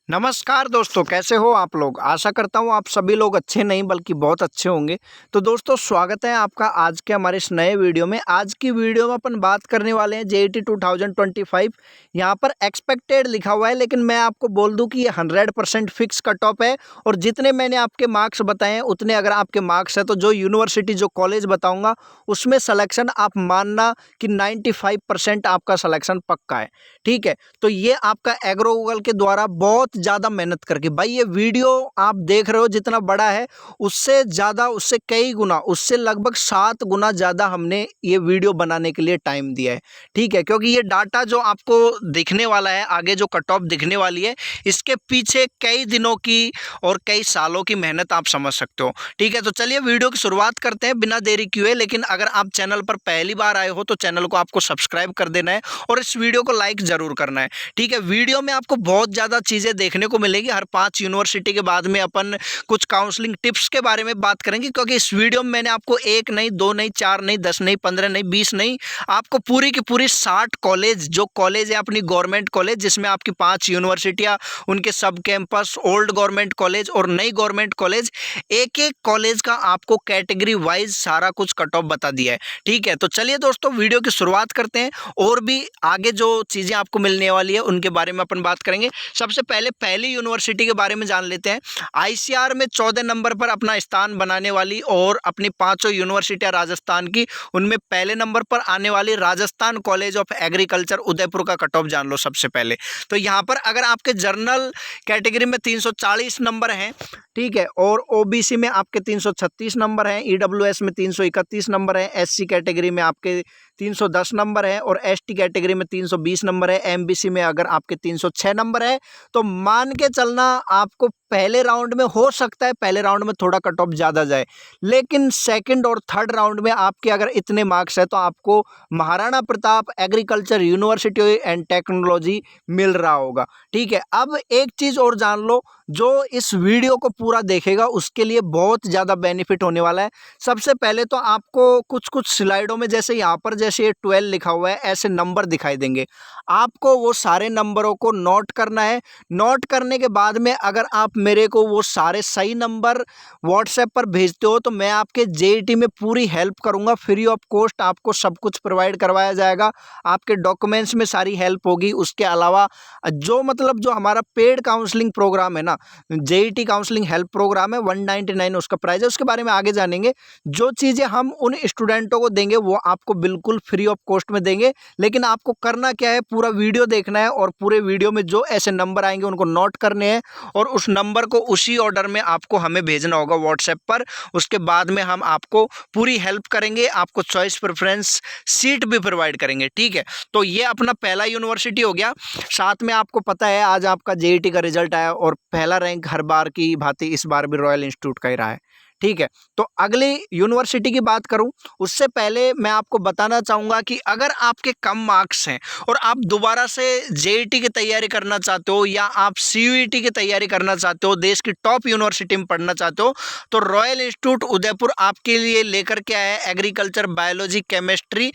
नमस्कार दोस्तों, कैसे हो आप लोग? आशा करता हूँ आप सभी लोग अच्छे नहीं बल्कि बहुत अच्छे होंगे। तो दोस्तों स्वागत है आपका आज के हमारे इस नए वीडियो में। आज की वीडियो में अपन बात करने वाले हैं जेईटी 2025। यहाँ पर एक्सपेक्टेड लिखा हुआ है, लेकिन मैं आपको बोल दूं कि ये 100% फिक्स कट ऑफ है। और जितने मैंने आपके मार्क्स बताए हैं उतने अगर आपके मार्क्स है तो जो यूनिवर्सिटी जो कॉलेज बताऊँगा उसमें सलेक्शन आप मानना कि 95% आपका सलेक्शन पक्का है। ठीक है, तो ये आपका एग्रो गूगल के द्वारा बहुत ज़्यादा मेहनत करके भाई ये वीडियो आप देख रहे हो जितना बड़ा है उससे ज़्यादा, उससे कई गुना, उससे लगभग 7 गुना ज़्यादा हमने ये वीडियो बनाने के लिए टाइम दिया है। ठीक है, क्योंकि ये डाटा जो आपको दिखने वाला है, आगे जो कट ऑफ दिखने वाली है, इसके पीछे कई दिनों की और कई सालों की मेहनत आप समझ सकते हो। ठीक है, तो चलिए वीडियो की शुरुआत करते हैं बिना देरी किए। लेकिन अगर आप चैनल पर पहली बार आए हो तो चैनल को आपको सब्सक्राइब कर देना है और इस वीडियो को लाइक जरूर करना है। ठीक है, वीडियो में आपको बहुत ज़्यादा चीज़ें देखने को मिलेगी। हर 5 यूनिवर्सिटी के बाद में अपन कुछ काउंसलिंग टिप्स के बारे में बात करेंगे, क्योंकि इस वीडियो में मैंने आपको 1 नहीं, 2 नहीं, 4 नहीं, 10 नहीं, 15 नहीं, 20 नहीं, आपको पूरी की पूरी 60 कॉलेज, जो कॉलेज है अपनी गवर्नमेंट कॉलेज जिसमें आपकी 5 यूनिवर्सिटियाँ, उनके सब कैंपस, ओल्ड गवर्नमेंट कॉलेज और नई गवर्नमेंट कॉलेज, एक-एक कॉलेज का आपको कैटेगरी वाइज सारा कुछ कट ऑफ बता दिया है। ठीक है, तो चलिए दोस्तों वीडियो की शुरुआत करते हैं और भी आगे जो चीज़ें आपको मिलने वाली है उनके बारे में अपन बात करेंगे। सबसे पहले पहली यूनिवर्सिटी के बारे में जान लेते हैं। आईसीआर में 14 नंबर पर अपना स्थान बनाने वाली और अपनी 5 यूनिवर्सिटियां राजस्थान की, उनमें पहले नंबर पर आने वाली Rajasthan college of agriculture Udaipur का कट ऑफ जान लो सबसे पहले। तो यहाँ पर अगर आपके जर्नल कैटेगरी में 340 नंबर हैं, ठीक है, और ओबीसी में आपके 336 नंबर हैं, ईडब्ल्यूएस में 331 नंबर हैं, एससी कैटेगरी में आपके 310 नंबर है और एसटी कैटेगरी में 320 नंबर है, एमबीसी में अगर आपके 306 नंबर है, तो मान के चलना आपको पहले राउंड में हो सकता है पहले राउंड में थोड़ा कट ऑफ ज़्यादा जाए, लेकिन सेकंड और थर्ड राउंड में आपके अगर इतने मार्क्स है तो आपको Maharana Pratap agriculture university and technology मिल रहा होगा। ठीक है, अब एक चीज़ और जान लो, जो इस वीडियो को पूरा देखेगा उसके लिए बहुत ज़्यादा बेनिफिट होने वाला है। सबसे पहले तो आपको कुछ कुछ स्लाइडों में, जैसे यहाँ पर जैसे ये 12 लिखा हुआ है, ऐसे नंबर दिखाई देंगे। आपको वो सारे नंबरों को नोट करना है। नोट करने के बाद में अगर आप मेरे को वो सारे सही नंबर व्हाट्सएप पर भेजते हो तो मैं आपके जेईटी में पूरी हेल्प करूँगा। फ्री ऑफ कॉस्ट आपको सब कुछ प्रोवाइड करवाया जाएगा, आपके डॉक्यूमेंट्स में सारी हेल्प होगी। उसके अलावा जो हमारा पेड काउंसलिंग प्रोग्राम है ना, जेईटी काउंसलिंग हेल्प प्रोग्राम है, 199 उसका प्राइस है, उसके बारे में आगे जानेंगे। जो चीज़ें हम उन स्टूडेंटों को देंगे वो आपको बिल्कुल फ्री ऑफ कॉस्ट में देंगे, लेकिन आपको करना क्या है, पूरा वीडियो देखना है और पूरे वीडियो में जो ऐसे नंबर आएंगे उनको नोट करने हैं और उस नंबर को उसी ऑर्डर में आपको हमें भेजना होगा व्हाट्सएप पर। उसके बाद में हम आपको पूरी हेल्प करेंगे, आपको चॉइस प्रेफरेंस सीट भी प्रोवाइड करेंगे। ठीक है, तो ये अपना पहला यूनिवर्सिटी हो गया। साथ में आपको पता है आज आपका जेईटी का रिजल्ट आया और पहला रैंक हर बार की भांति इस बार भी रॉयल इंस्टीट्यूट का ही रहा है। ठीक है, तो अगली यूनिवर्सिटी की बात करूं उससे पहले मैं आपको बताना चाहूँगा कि अगर आपके कम मार्क्स हैं और आप दोबारा से जेईटी की तैयारी करना चाहते हो या आप सीयूईटी की तैयारी करना चाहते हो, देश की टॉप यूनिवर्सिटी में पढ़ना चाहते हो, तो रॉयल इंस्टीट्यूट उदयपुर आपके लिए लेकर के आया है एग्रीकल्चर, बायोलॉजी, केमिस्ट्री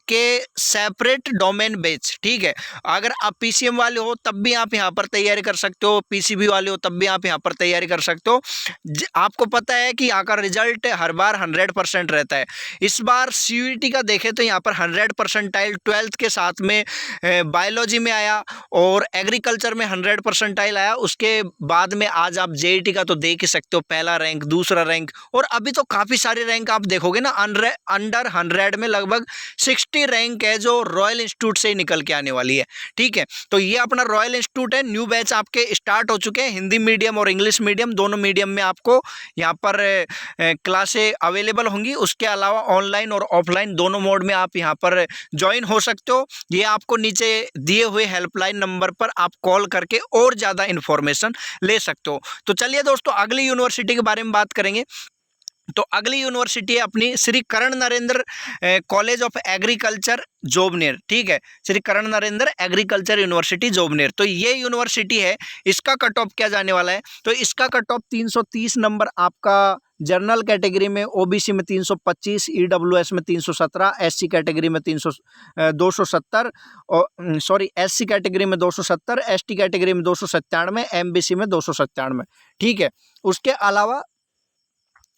के सेपरेट डोमेन बेच। ठीक है, अगर आप पीसीएम वाले हो तब भी आप यहाँ पर तैयारी कर सकते हो, पीसीबी वाले हो तब भी आप यहाँ पर तैयारी कर सकते हो। आपको पता है कि यहाँ का रिजल्ट हर बार 100% रहता है। इस बार सीयूईटी का देखें तो यहाँ पर 100% 12th के साथ में बायोलॉजी में आया और एग्रीकल्चर में 100% आया। उसके बाद में आज आप जेईटी का तो देख ही सकते हो, पहला रैंक, दूसरा रैंक, और अभी तो काफ़ी सारे रैंक आप देखोगे ना, अंडर 100 में लगभग 60 रैंक है जो रॉयल इंस्टीट्यूट से ही निकल के आने वाली है। ठीक है, तो ये अपना रॉयल इंस्टीट्यूट है। न्यू बैच आपके स्टार्ट हो चुके हैं, हिंदी मीडियम और इंग्लिश मीडियम दोनों मीडियम में आपको यहाँ पर क्लासें अवेलेबल होंगी। उसके अलावा ऑनलाइन और ऑफलाइन दोनों मोड में आप यहाँ पर ज्वाइन हो सकते हो। ये आपको नीचे दिए हुए हेल्पलाइन नंबर पर आप कॉल करके और ज़्यादा इन्फॉर्मेशन ले सकते हो। तो चलिए दोस्तों अगली यूनिवर्सिटी के बारे में बात करेंगे। तो अगली यूनिवर्सिटी है अपनी Shri Karan Narendra college of agriculture Jobner. ठीक है, श्री कर्ण नरेंद्र एग्रीकल्चर यूनिवर्सिटी जोबनेर। तो ये यूनिवर्सिटी है, इसका कट ऑफ क्या जाने वाला है, तो इसका कट ऑफ 330 नंबर आपका जनरल कैटेगरी में ओबीसी में 325, ईडब्ल्यूएस में 317, एससी कैटेगरी में 270 और सॉरी एससी कैटेगरी में 270, एसटी कैटेगरी में 297, एमबीसी में 297। ठीक है, उसके अलावा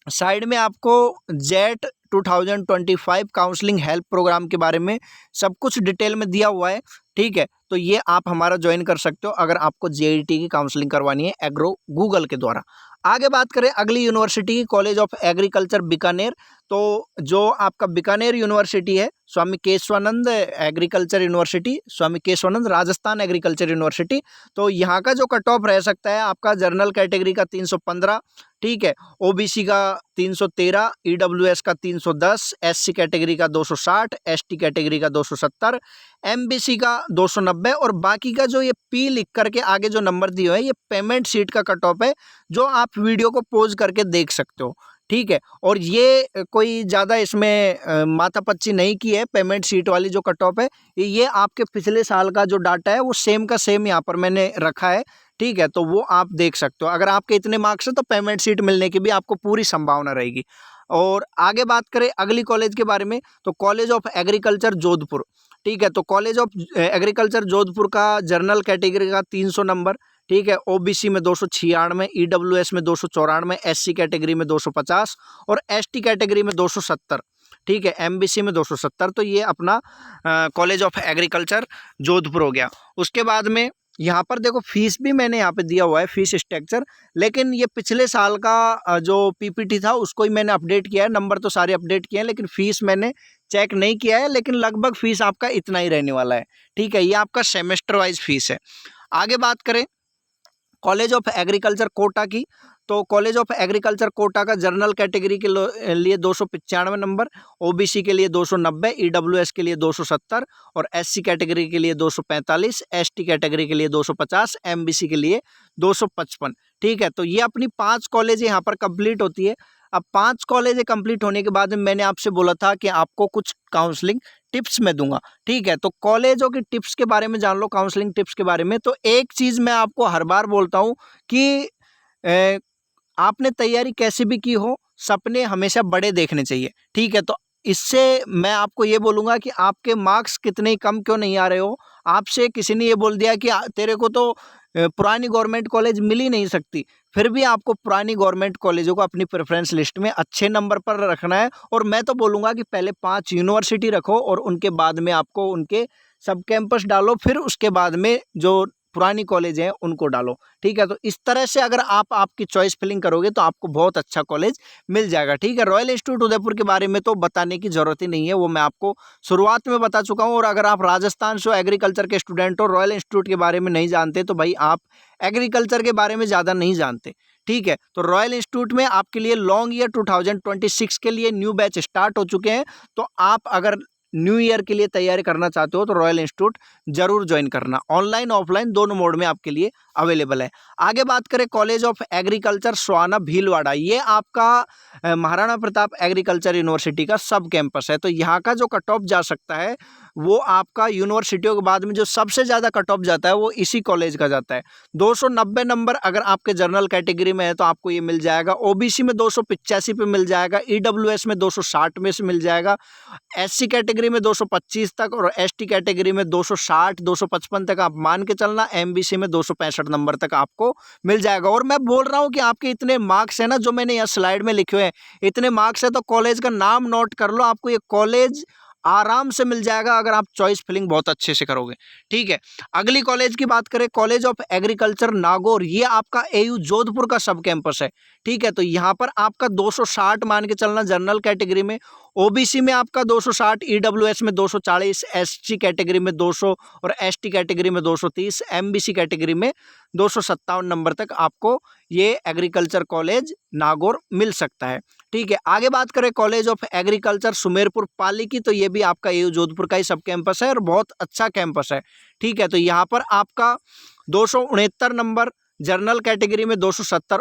साइड में आपको जेट 2025 काउंसलिंग हेल्प प्रोग्राम के बारे में सब कुछ डिटेल में दिया हुआ है। ठीक है, तो ये आप हमारा ज्वाइन कर सकते हो अगर आपको जेईटी की काउंसलिंग करवानी है एग्रो गूगल के द्वारा। आगे बात करें अगली यूनिवर्सिटी की, कॉलेज ऑफ एग्रीकल्चर बीकानेर। तो जो आपका बीकानेर यूनिवर्सिटी है, स्वामी केशवानंद एग्रीकल्चर यूनिवर्सिटी, स्वामी केशवानंद राजस्थान एग्रीकल्चर यूनिवर्सिटी। तो यहाँ का जो कट ऑफ रह सकता है आपका जनरल कैटेगरी का 315, ठीक है, ओबीसी का 313, ईडब्ल्यूएस का 310, एससी कैटेगरी का 260, एसटी कैटेगरी का 270, एमबीसी का 290 और बाकी का जो ये पी लिख करके आगे जो नंबर दिए हुए हैं ये पेमेंट सीट का कट ऑफ है, जो आप वीडियो को पॉज करके देख सकते हो। ठीक है, और ये कोई ज़्यादा इसमें माथापच्ची नहीं की है। पेमेंट सीट वाली जो कट ऑफ है ये आपके पिछले साल का जो डाटा है वो सेम का सेम यहाँ पर मैंने रखा है। ठीक है, तो वो आप देख सकते हो। अगर आपके इतने मार्क्स है तो पेमेंट सीट मिलने की भी आपको पूरी संभावना रहेगी। और आगे बात करें अगली कॉलेज के बारे में, तो कॉलेज ऑफ एग्रीकल्चर जोधपुर। ठीक है, तो कॉलेज ऑफ एग्रीकल्चर जोधपुर का जनरल कैटेगरी का 300 नंबर, ठीक है, ओबीसी में 296, ईडब्ल्यूएस में 294, एससी कैटेगरी में 250 और एसटी कैटेगरी में 270। ठीक है, एमबीसी में 270। तो ये अपना कॉलेज ऑफ एग्रीकल्चर जोधपुर हो गया। उसके बाद में यहाँ पर देखो फीस भी मैंने यहाँ पे दिया हुआ है, फीस स्ट्रक्चर, लेकिन ये पिछले साल का जो पीपीटी था उसको ही मैंने अपडेट किया है। नंबर तो सारे अपडेट किए हैं लेकिन फीस मैंने चेक नहीं किया है, लेकिन लगभग फीस आपका इतना ही रहने वाला है। ठीक है, ये आपका सेमेस्टर वाइज फीस है। आगे बात करें कॉलेज ऑफ एग्रीकल्चर कोटा की, तो कॉलेज ऑफ एग्रीकल्चर कोटा का जनरल कैटेगरी के लिए 295 नंबर, ओबीसी के लिए 290, ईडब्ल्यूएस के लिए 270 और एससी कैटेगरी के लिए 245, एसटी कैटेगरी के लिए 250, एमबीसी के लिए 255। ठीक है, तो ये अपनी 5 कॉलेज यहाँ पर कंप्लीट होती है। अब 5 कॉलेज कंप्लीट होने के बाद मैंने आपसे बोला था कि आपको कुछ काउंसलिंग टिप्स में दूंगा। ठीक है, तो कॉलेजों की टिप्स के बारे में जान लो, काउंसलिंग टिप्स के बारे में। तो एक चीज़ मैं आपको हर बार बोलता हूँ कि आपने तैयारी कैसी भी की हो, सपने हमेशा बड़े देखने चाहिए। ठीक है, तो इससे मैं आपको ये बोलूँगा कि आपके मार्क्स कितने कम क्यों नहीं आ रहे हो। आपसे किसी ने ये बोल दिया कि तेरे को तो पुरानी गवर्नमेंट कॉलेज मिल ही नहीं सकती, फिर भी आपको पुरानी गवर्नमेंट कॉलेजों को अपनी प्रेफरेंस लिस्ट में अच्छे नंबर पर रखना है। और मैं तो बोलूँगा कि पहले 5 यूनिवर्सिटी रखो और उनके बाद में आपको उनके सब कैंपस डालो, फिर उसके बाद में जो पुरानी कॉलेज हैं उनको डालो। ठीक है, तो इस तरह से अगर आप आपकी चॉइस फिलिंग करोगे तो आपको बहुत अच्छा कॉलेज मिल जाएगा। ठीक है, रॉयल इंस्टीट्यूट उदयपुर के बारे में तो बताने की ज़रूरत ही नहीं है, वो मैं आपको शुरुआत में बता चुका हूँ। और अगर आप राजस्थान से एग्रीकल्चर के स्टूडेंट हो, रॉयल इंस्टीट्यूट के बारे में नहीं जानते तो भाई आप एग्रीकल्चर के बारे में ज़्यादा नहीं जानते। ठीक है, तो रॉयल इंस्टीट्यूट में आपके लिए लॉन्ग ईयर 2026 के लिए न्यू बैच स्टार्ट हो चुके हैं। तो आप अगर न्यू ईयर के लिए तैयारी करना चाहते हो तो रॉयल इंस्टीट्यूट जरूर ज्वाइन करना। ऑनलाइन ऑफलाइन दोनों मोड में आपके लिए अवेलेबल है। आगे बात करें college of agriculture sauna Bhilwara, ये आपका महाराणा प्रताप एग्रीकल्चर यूनिवर्सिटी का सब कैंपस है। तो यहाँ का जो कट ऑफ जा सकता है वो आपका यूनिवर्सिटियों के बाद में जो सबसे ज़्यादा कट ऑफ जाता है वो इसी कॉलेज का जाता है। 290 नंबर अगर आपके जनरल कैटेगरी में है तो आपको ये मिल जाएगा। ओबीसी में 285 पे मिल जाएगा, ईडब्ल्यूएस में 260 में से मिल जाएगा, एससी कैटेगरी में 225 तक और एसटी कैटेगरी में 260 255 तक आप मान के चलना, एमबीसी में 265 नंबर तक आपको मिल जाएगा। और मैं बोल रहा हूँ कि आपके इतने मार्क्स है ना, जो मैंने यहाँ स्लाइड में लिखे हुए हैं, इतने मार्क्स है तो कॉलेज का नाम नोट कर लो, आपको ये कॉलेज आराम से मिल जाएगा अगर आप चॉइस फिलिंग बहुत अच्छे से करोगे। ठीक है, अगली कॉलेज की बात करें कॉलेज ऑफ एग्रीकल्चर नागौर, ये आपका एयू जोधपुर का सब कैंपस है। ठीक है, तो यहाँ पर आपका 260 मान के चलना जनरल कैटेगरी में, ओबीसी में आपका 260, ईडब्ल्यूएस में 240, एससी कैटेगरी में 200 और एसटी कैटेगरी में 230, एमबीसी कैटेगरी में 257 नंबर तक आपको ये एग्रीकल्चर कॉलेज नागौर मिल सकता है। ठीक है, आगे बात करें कॉलेज ऑफ एग्रीकल्चर सुमेरपुर पाली की, तो ये भी आपका एयू जोधपुर का ही सब कैंपस है और बहुत अच्छा कैंपस है। ठीक है, तो यहाँ पर आपका 269 नंबर जनरल कैटेगरी में, 270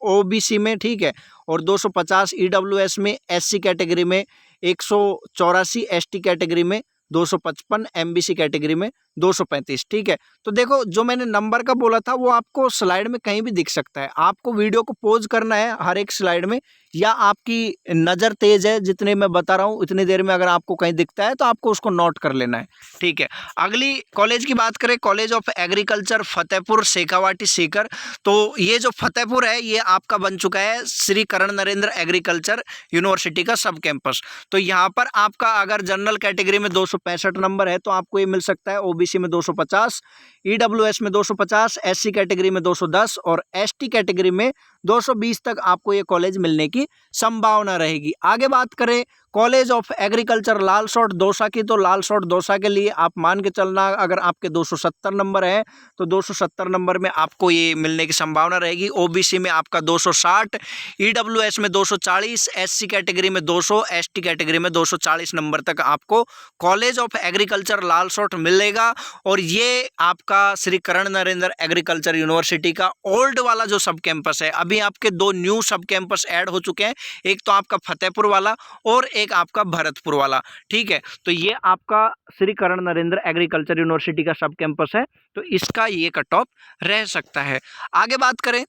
ओबीसी में, ठीक है, और 250 ईडब्ल्यूएस में, एससी कैटेगरी में 184, एसटी कैटेगरी में 255, एमबीसी कैटेगरी में 235। ठीक है, तो देखो जो मैंने नंबर का बोला था वो आपको स्लाइड में कहीं भी दिख सकता है। आपको वीडियो को पॉज करना है हर एक स्लाइड में, या आपकी नज़र तेज है जितने मैं बता रहा हूँ इतनी देर में अगर आपको कहीं दिखता है तो आपको उसको नोट कर लेना है। ठीक है, अगली कॉलेज की बात करें, college of agriculture Fatehpur Shekhawati Sikar. तो ये जो फतेहपुर है ये आपका बन चुका है श्री करण नरेंद्र एग्रीकल्चर यूनिवर्सिटी का सब कैंपस। तो यहाँ पर आपका अगर जनरल कैटेगरी में 265 नंबर है तो आपको ये मिल सकता है, ओबीसी में 250, ईडब्ल्यूएस में 250, एससी कैटेगरी में 210 और एसटी कैटेगरी में 220 तक आपको ये कॉलेज मिलने की संभावना रहेगी। आगे बात करें college of agriculture Lalsot Dausa की, तो लालसोट दौसा के लिए आप मान के चलना अगर आपके 270 नंबर है तो 270 नंबर में आपको ये मिलने की संभावना रहेगी। ओबीसी में आपका 260, ईडब्ल्यूएस में 240, एससी कैटेगरी में 200, एसटी कैटेगरी में 240 नंबर तक आपको कॉलेज ऑफ एग्रीकल्चर लालसोट मिलेगा। और ये आपका श्री करण नरेंद्र एग्रीकल्चर यूनिवर्सिटी का ओल्ड वाला जो सब कैंपस है। अभी आपके दो न्यू सब कैंपस ऐड हो चुके हैं, एक तो आपका फतेहपुर वाला और एक आपका भरतपुर वाला। ठीक है, तो ये आपका श्री करण नरेंद्र एग्रीकल्चर यूनिवर्सिटी का सब कैंपस है, तो इसका ये कट ऑफ रह सकता है। आगे बात करें,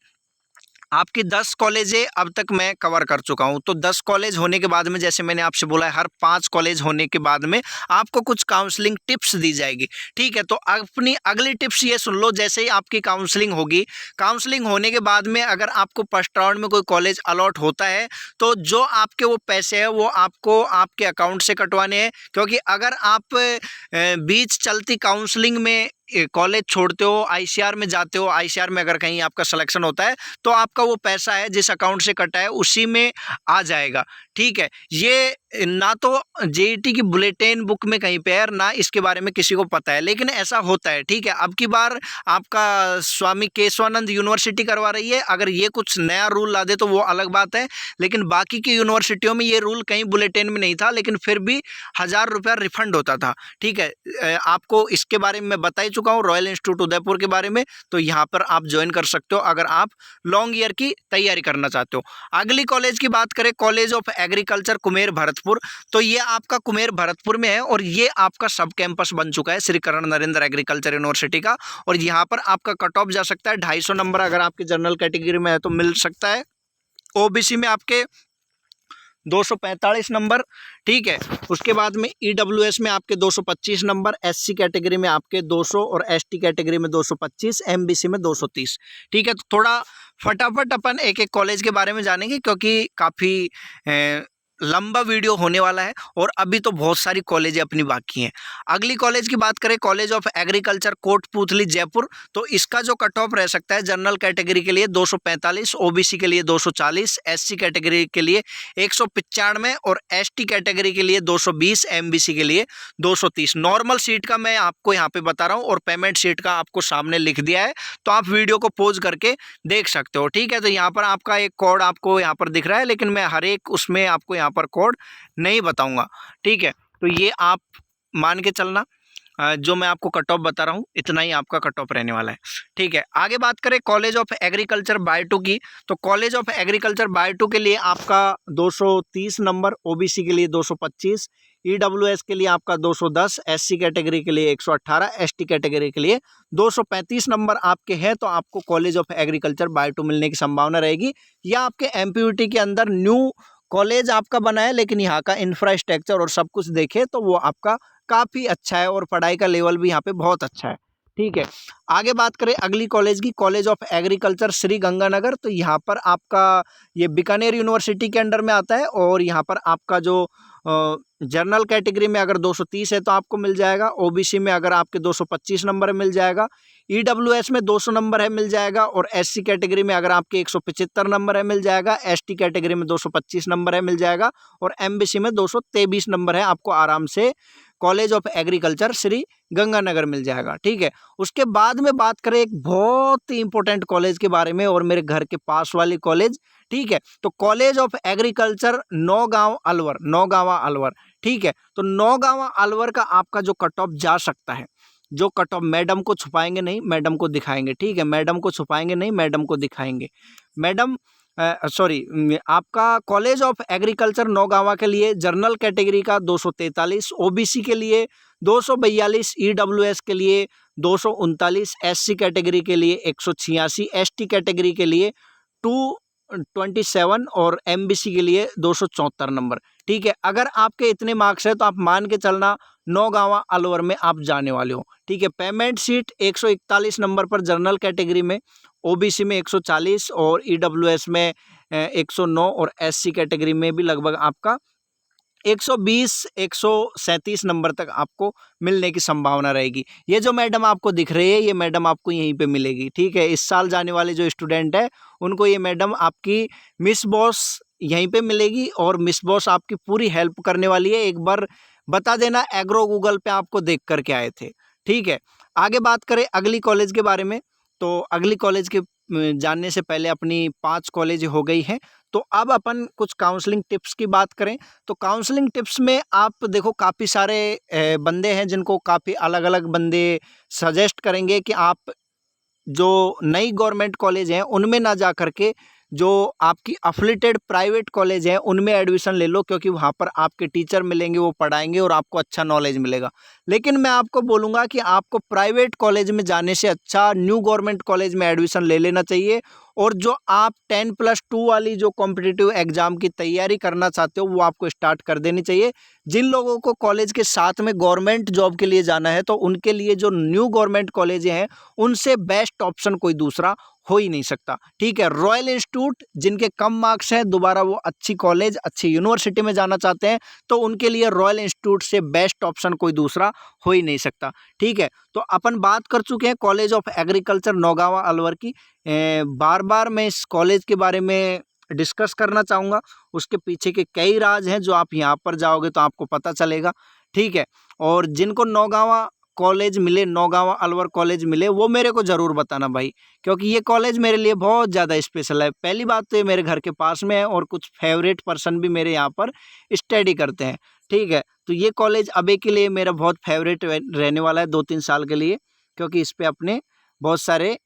आपकी 10 कॉलेजें अब तक मैं कवर कर चुका हूं। तो 10 कॉलेज होने के बाद में, जैसे मैंने आपसे बोला है, हर 5 कॉलेज होने के बाद में आपको कुछ काउंसलिंग टिप्स दी जाएगी। ठीक है, तो अपनी अगली टिप्स ये सुन लो, जैसे ही आपकी काउंसलिंग होगी, काउंसलिंग होने के बाद में अगर आपको फर्स्ट राउंड में कोई कॉलेज अलॉट होता है तो जो आपके वो पैसे हैं वो आपको आपके अकाउंट से कटवाने हैं। क्योंकि अगर आप बीच चलती काउंसलिंग में कॉलेज छोड़ते हो, आईसीआर में जाते हो, आईसीआर में अगर कहीं आपका सिलेक्शन होता है तो आपका वो पैसा है जिस अकाउंट से कटा है उसी में आ जाएगा। ठीक है, ये ना तो जेईटी की बुलेटिन बुक में कहीं पे है, ना इसके बारे में किसी को पता है, लेकिन ऐसा होता है। ठीक है, अब की बार आपका स्वामी केशवानंद यूनिवर्सिटी करवा रही है। अगर ये कुछ नया रूल ला दे तो वो अलग बात है, लेकिन बाकी की यूनिवर्सिटियों में ये रूल कहीं बुलेटिन में नहीं था, लेकिन फिर भी 1000 रुपया रिफंड होता था। ठीक है, आपको इसके बारे में मैं बता ही चुका हूँ, रॉयल इंस्टीट्यूट उदयपुर के बारे में। तो यहाँ पर आप ज्वाइन कर सकते हो अगर आप लॉन्ग ईयर की तैयारी करना चाहते हो। अगली कॉलेज की बात करें, college of agriculture Kumer Bharatpur. तो ये आपका कुमेर भरतपुर में है और ये आपका सब कैंपस बन चुका है श्री करण नरेंद्र एग्रीकल्चर यूनिवर्सिटी का। और यहाँ पर आपका कट ऑफ जा सकता है 250 नंबर, अगर आपके जनरल कैटेगरी में है तो मिल सकता है। ओबीसी में आपके 245 नंबर। ठीक है, उसके बाद में ईडब्ल्यूएस में आपके 225 नंबर, एससी कैटेगरी में आपके 200 और एसटी कैटेगरी में 225, एमबीसी में 230। ठीक है, तो थोड़ा फटाफट अपन एक एक कॉलेज के बारे में जानेंगे क्योंकि काफ़ी लंबा वीडियो होने वाला है और अभी तो बहुत सारी कॉलेजें अपनी बाकी हैं। अगली कॉलेज की बात करें, college of agriculture Kotputli Jaipur. तो इसका जो कट ऑफ रह सकता है, जनरल कैटेगरी के लिए 245, ओबीसी के लिए 240, एससी कैटेगरी के लिए 195 और एसटी कैटेगरी के लिए 220, एमबीसी के लिए 230। नॉर्मल सीट का मैं आपको यहाँ पे बता रहा हूँ और पेमेंट सीट का आपको सामने लिख दिया है, तो आप वीडियो को पॉज करके देख सकते हो। ठीक है, तो यहाँ पर आपका एक कोड आपको यहाँ पर दिख रहा है, लेकिन मैं हर एक उसमें आपको यहाँ पर कोड नहीं बताऊंगा। ठीक है, तो ये आप मान के चलना, जो मैं आपको कट ऑफ बता रहा हूँ इतना ही आपका कट ऑफ रहने वाला है। ठीक है, आगे बात करें college of agriculture by two की। तो college of agriculture by two के लिए आपका 230 नंबर, ओबीसी के लिए 225, ईडब्ल्यूएस के लिए आपका 210, एससी कैटेगरी के लिए 118, एसटी कैटेगरी के लिए 235 नंबर आपके हैं, तो आपको college of agriculture by two मिलने की संभावना रहेगी। या आपके एमपीयूटी के अंदर न्यू कॉलेज आपका बना है, लेकिन यहाँ का इंफ्रास्ट्रक्चर और सब कुछ देखे तो वो आपका काफ़ी अच्छा है और पढ़ाई का लेवल भी यहाँ पे बहुत अच्छा है। ठीक है, आगे बात करें अगली कॉलेज की, college of agriculture Sri Ganganagar. तो यहाँ पर आपका ये बीकानेर यूनिवर्सिटी के अंडर में आता है और यहाँ पर आपका जो जनरल कैटेगरी में अगर 230 है तो आपको मिल जाएगा, ओबीसी में अगर आपके 225 नंबर है मिल जाएगा, ईडब्ल्यूएस में 200 नंबर है मिल जाएगा और एससी कैटेगरी में अगर आपके 175 नंबर है मिल जाएगा, एसटी कैटेगरी में 225 नंबर है मिल जाएगा और एमबीसी में 223 नंबर है, आपको आराम से college of agriculture Sri Ganganagar मिल जाएगा। ठीक है, उसके बाद में बात करें एक बहुत ही इंपॉर्टेंट कॉलेज के बारे में और मेरे घर के पास वाली कॉलेज। ठीक है, तो college of agriculture Naugaon Alwar, Naugawan Alwar. ठीक है, तो नौगांवा अलवर का आपका जो कट ऑफ जा सकता है, जो कट ऑफ मैडम को छुपाएंगे नहीं, मैडम को दिखाएंगे। ठीक है, मैडम को छुपाएंगे नहीं, मैडम को दिखाएंगे। मैडम आपका कॉलेज ऑफ एग्रीकल्चर नौगांवा के लिए जनरल कैटेगरी का 243, ओबीसी के लिए 242, ईडब्ल्यूएस के लिए 239, एससी कैटेगरी के लिए 186, एसटी कैटेगरी के लिए 227 और एमबीसी के लिए 274 नंबर। ठीक है, अगर आपके इतने मार्क्स है तो आप मान के चलना नौगांवा अलवर में आप जाने वाले हो। ठीक है, पेमेंट सीट 141 नंबर पर जनरल कैटेगरी में, ओबीसी में 140 और ईडब्ल्यूएस में 109 और एससी कैटेगरी में भी लगभग आपका 120 137 नंबर तक आपको मिलने की संभावना रहेगी। ये जो मैडम आपको दिख रही है ये मैडम आपको यहीं पे मिलेगी। ठीक है, इस साल जाने वाले जो स्टूडेंट है उनको ये मैडम आपकी मिस बॉस यहीं पे मिलेगी और मिस बॉस आपकी पूरी हेल्प करने वाली है। एक बार बता देना एग्रो गूगल पे आपको देख करके आए थे। ठीक है, आगे बात करें अगली कॉलेज के बारे में, तो अगली कॉलेज के जानने से पहले अपनी 5 कॉलेज हो गई हैं। तो अब अपन कुछ काउंसलिंग टिप्स की बात करें तो काउंसलिंग टिप्स में आप देखो काफ़ी सारे बंदे हैं जिनको काफ़ी अलग अलग बंदे सजेस्ट करेंगे कि आप जो नई गवर्नमेंट कॉलेज हैं उनमें ना जा करके जो आपकी अफिलिएटेड प्राइवेट कॉलेज हैं उनमें एडमिशन ले लो, क्योंकि वहाँ पर आपके टीचर मिलेंगे, वो पढ़ाएंगे और आपको अच्छा नॉलेज मिलेगा। लेकिन मैं आपको बोलूँगा कि आपको प्राइवेट कॉलेज में जाने से अच्छा न्यू गवर्नमेंट कॉलेज में एडमिशन ले लेना चाहिए। और जो आप 10+2 वाली जो कॉम्पिटिटिव एग्जाम की तैयारी करना चाहते हो वो आपको स्टार्ट कर देनी चाहिए। जिन लोगों को कॉलेज के साथ में गवर्नमेंट जॉब के लिए जाना है तो उनके लिए जो न्यू गवर्नमेंट कॉलेज हैं उनसे बेस्ट ऑप्शन कोई दूसरा हो ही नहीं सकता। ठीक है, रॉयल इंस्टीट्यूट जिनके कम मार्क्स हैं, दोबारा वो अच्छी कॉलेज अच्छी यूनिवर्सिटी में जाना चाहते हैं तो उनके लिए रॉयल इंस्टीट्यूट से बेस्ट ऑप्शन कोई दूसरा हो ही नहीं सकता। ठीक है, तो अपन बात कर चुके हैं college of agriculture Naugawan Alwar की। बार बार मैं इस कॉलेज के बारे में डिस्कस करना चाहूँगा, उसके पीछे के कई राज हैं जो आप यहाँ पर जाओगे तो आपको पता चलेगा। ठीक है, और जिनको नौगांवा कॉलेज मिले, नौगांवा अलवर कॉलेज मिले, वो मेरे को ज़रूर बताना भाई, क्योंकि ये कॉलेज मेरे लिए बहुत ज़्यादा स्पेशल है। पहली बात तो ये मेरे घर के पास में है और कुछ फेवरेट पर्सन भी मेरे यहाँ पर स्टडी करते हैं। ठीक है, तो ये कॉलेज अभी के लिए मेरा बहुत फेवरेट रहने वाला है 2-3 साल के लिए, क्योंकि इस पर अपने बहुत सारे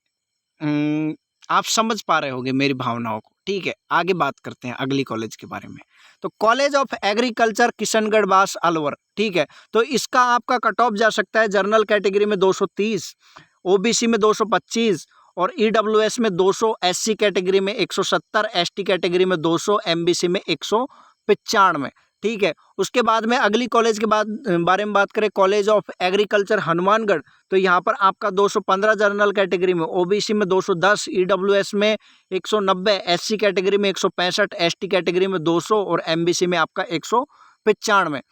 आप समझ पा रहे होंगे मेरी भावनाओं को। ठीक है, आगे बात करते हैं अगली कॉलेज के बारे में। तो कॉलेज ऑफ एग्रीकल्चर किशनगढ़ बास अलवर। ठीक है, तो इसका आपका कट ऑफ जा सकता है जनरल कैटेगरी में 230, ओबीसी में 225 और ईडब्ल्यूएस में 200, एससी कैटेगरी में 170, एसटी कैटेगरी में 200, एमबीसी में 195। ठीक है, उसके बाद में अगली कॉलेज के बारे में बात करें, कॉलेज ऑफ एग्रीकल्चर हनुमानगढ़। तो यहाँ पर आपका 215 जनरल कैटेगरी में, ओबीसी में 210, ईडब्ल्यूएस में 190, एससी कैटेगरी में 165, एसटी कैटेगरी में 200 और एमबीसी में आपका 195।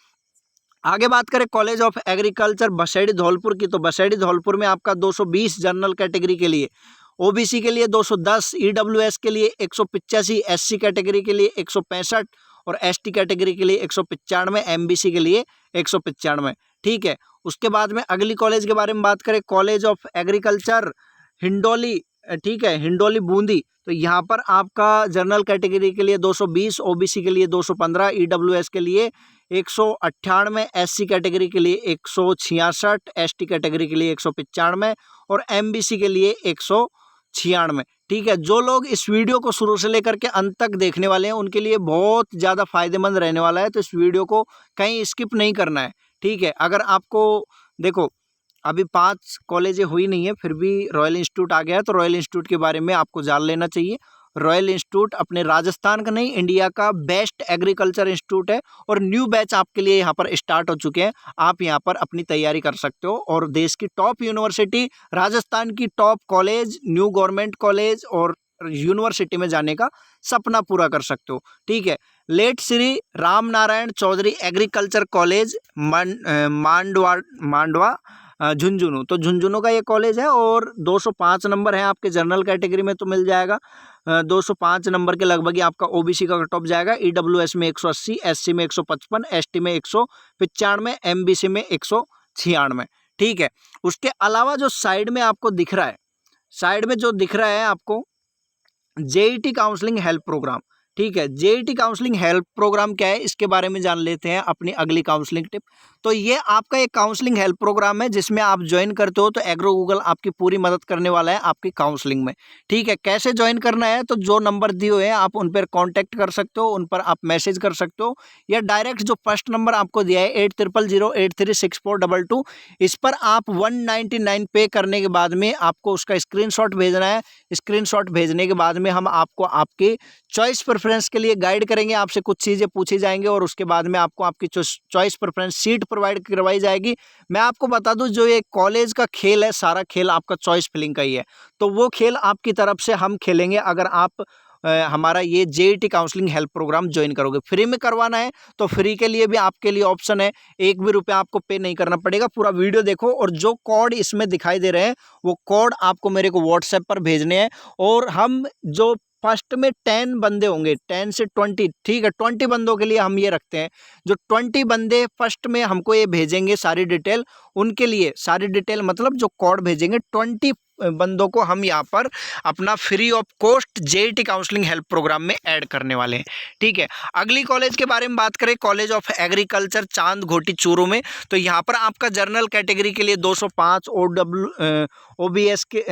आगे बात करें college of agriculture Baseri Dholpur की, तो बसेड़ी धौलपुर में आपका 220 जनरल कैटेगरी के लिए, ओबीसी के लिए 210, ईडब्ल्यूएस के लिए 185, एससी कैटेगरी के लिए 165 और एसटी कैटेगरी के लिए 195, एमबीसी के लिए 195। ठीक है, उसके बाद में अगली कॉलेज के बारे में बात करें, कॉलेज ऑफ एग्रीकल्चर हिंडोली। ठीक है, हिंडोली बूंदी। तो यहाँ पर आपका जनरल कैटेगरी के लिए 220, ओबीसी के लिए 215, ईडब्ल्यूएस के लिए 198, एससी कैटेगरी के लिए 166, एसटी कैटेगरी के लिए 195 और एमबीसी के लिए 196। ठीक है, जो लोग इस वीडियो को शुरू से लेकर के अंत तक देखने वाले हैं उनके लिए बहुत ज़्यादा फायदेमंद रहने वाला है, तो इस वीडियो को कहीं स्किप नहीं करना है। ठीक है, अगर आपको देखो अभी 5 कॉलेजें हुई नहीं है फिर भी रॉयल इंस्टीट्यूट आ गया है, तो रॉयल इंस्टीट्यूट के बारे में आपको जान लेना चाहिए। रॉयल इंस्टीट्यूट अपने राजस्थान का नहीं इंडिया का बेस्ट एग्रीकल्चर इंस्टीट्यूट है और न्यू बैच आपके लिए यहाँ पर स्टार्ट हो चुके हैं। आप यहाँ पर अपनी तैयारी कर सकते हो और देश की टॉप यूनिवर्सिटी, राजस्थान की top college, new government college और यूनिवर्सिटी में जाने का सपना पूरा कर सकते हो। ठीक है, late Shri Ram Narayan Chaudhary agriculture college Mandawa Jhunjhunu. तो झुंझुनू का ये कॉलेज है और 205 नंबर है आपके जनरल कैटेगरी में तो मिल जाएगा। 205 नंबर के लगभग ही आपका ओबीसी का कट ऑफ जाएगा। ईडब्ल्यूएस में 180, एससी में 155, एसटी में 195, एमबीसी में 196। ठीक है, उसके अलावा जो साइड में आपको दिख रहा है, साइड में जो दिख रहा है आपको जेईटी काउंसलिंग हेल्प प्रोग्राम। ठीक है, जेईटी काउंसलिंग हेल्प प्रोग्राम क्या है इसके बारे में जान लेते हैं अपनी अगली काउंसलिंग टिप। तो ये आपका एक काउंसलिंग हेल्प प्रोग्राम है जिसमें आप ज्वाइन करते हो तो एग्रो गूगल आपकी पूरी मदद करने वाला है आपकी काउंसलिंग में। ठीक है, कैसे ज्वाइन करना है, तो जो नंबर दिए हुए हैं आप उन पर कॉन्टैक्ट कर सकते हो, उन पर आप मैसेज कर सकते हो, या डायरेक्ट जो फर्स्ट नंबर आपको दिया है 8008364222, इस पर आप 199 पे करने के बाद में आपको उसका स्क्रीनशॉट भेजना है। स्क्रीनशॉट भेजने के बाद में हम आपको आपके चॉइस प्रेफरेंस के लिए गाइड करेंगे, आपसे कुछ चीज़ें पूछी जाएंगी और उसके बाद में आपको आपकी चॉइस प्रेफरेंस सीट प्रोवाइड करवाई जाएगी। मैं आपको बता दूं, जो ये कॉलेज का खेल है सारा खेल आपका चॉइस फिलिंग का ही है, तो वो खेल आपकी तरफ से हम खेलेंगे अगर आप हमारा ये JET counselling help programme join करोगे। फ्री में करवाना है तो फ्री के लिए भी आपके लिए ऑप्शन है, 1 भी रुपया आपको पे नहीं करना पड़ेगा। पूरा वीडियो देखो और जो कोड इसमें दिखाई दे रहे हैं वो कोड आपको मेरे को व्हाट्सएप पर भेजने हैं, और हम जो फर्स्ट में 10 बंदे होंगे, 10 से 20, ठीक है, 20 बंदों के लिए हम ये रखते हैं। जो 20 बंदे फर्स्ट में हमको ये भेजेंगे सारी डिटेल, उनके लिए सारी डिटेल मतलब जो कोड भेजेंगे 20 बंदों को हम यहाँ पर अपना free of cost JET counselling help programme में ऐड करने वाले हैं। ठीक है, अगली कॉलेज के बारे में बात करें, कॉलेज ऑफ एग्रीकल्चर चांद घोटी चूरू में, तो यहाँ पर आपका जनरल कैटेगरी के लिए 205, ओबीएस के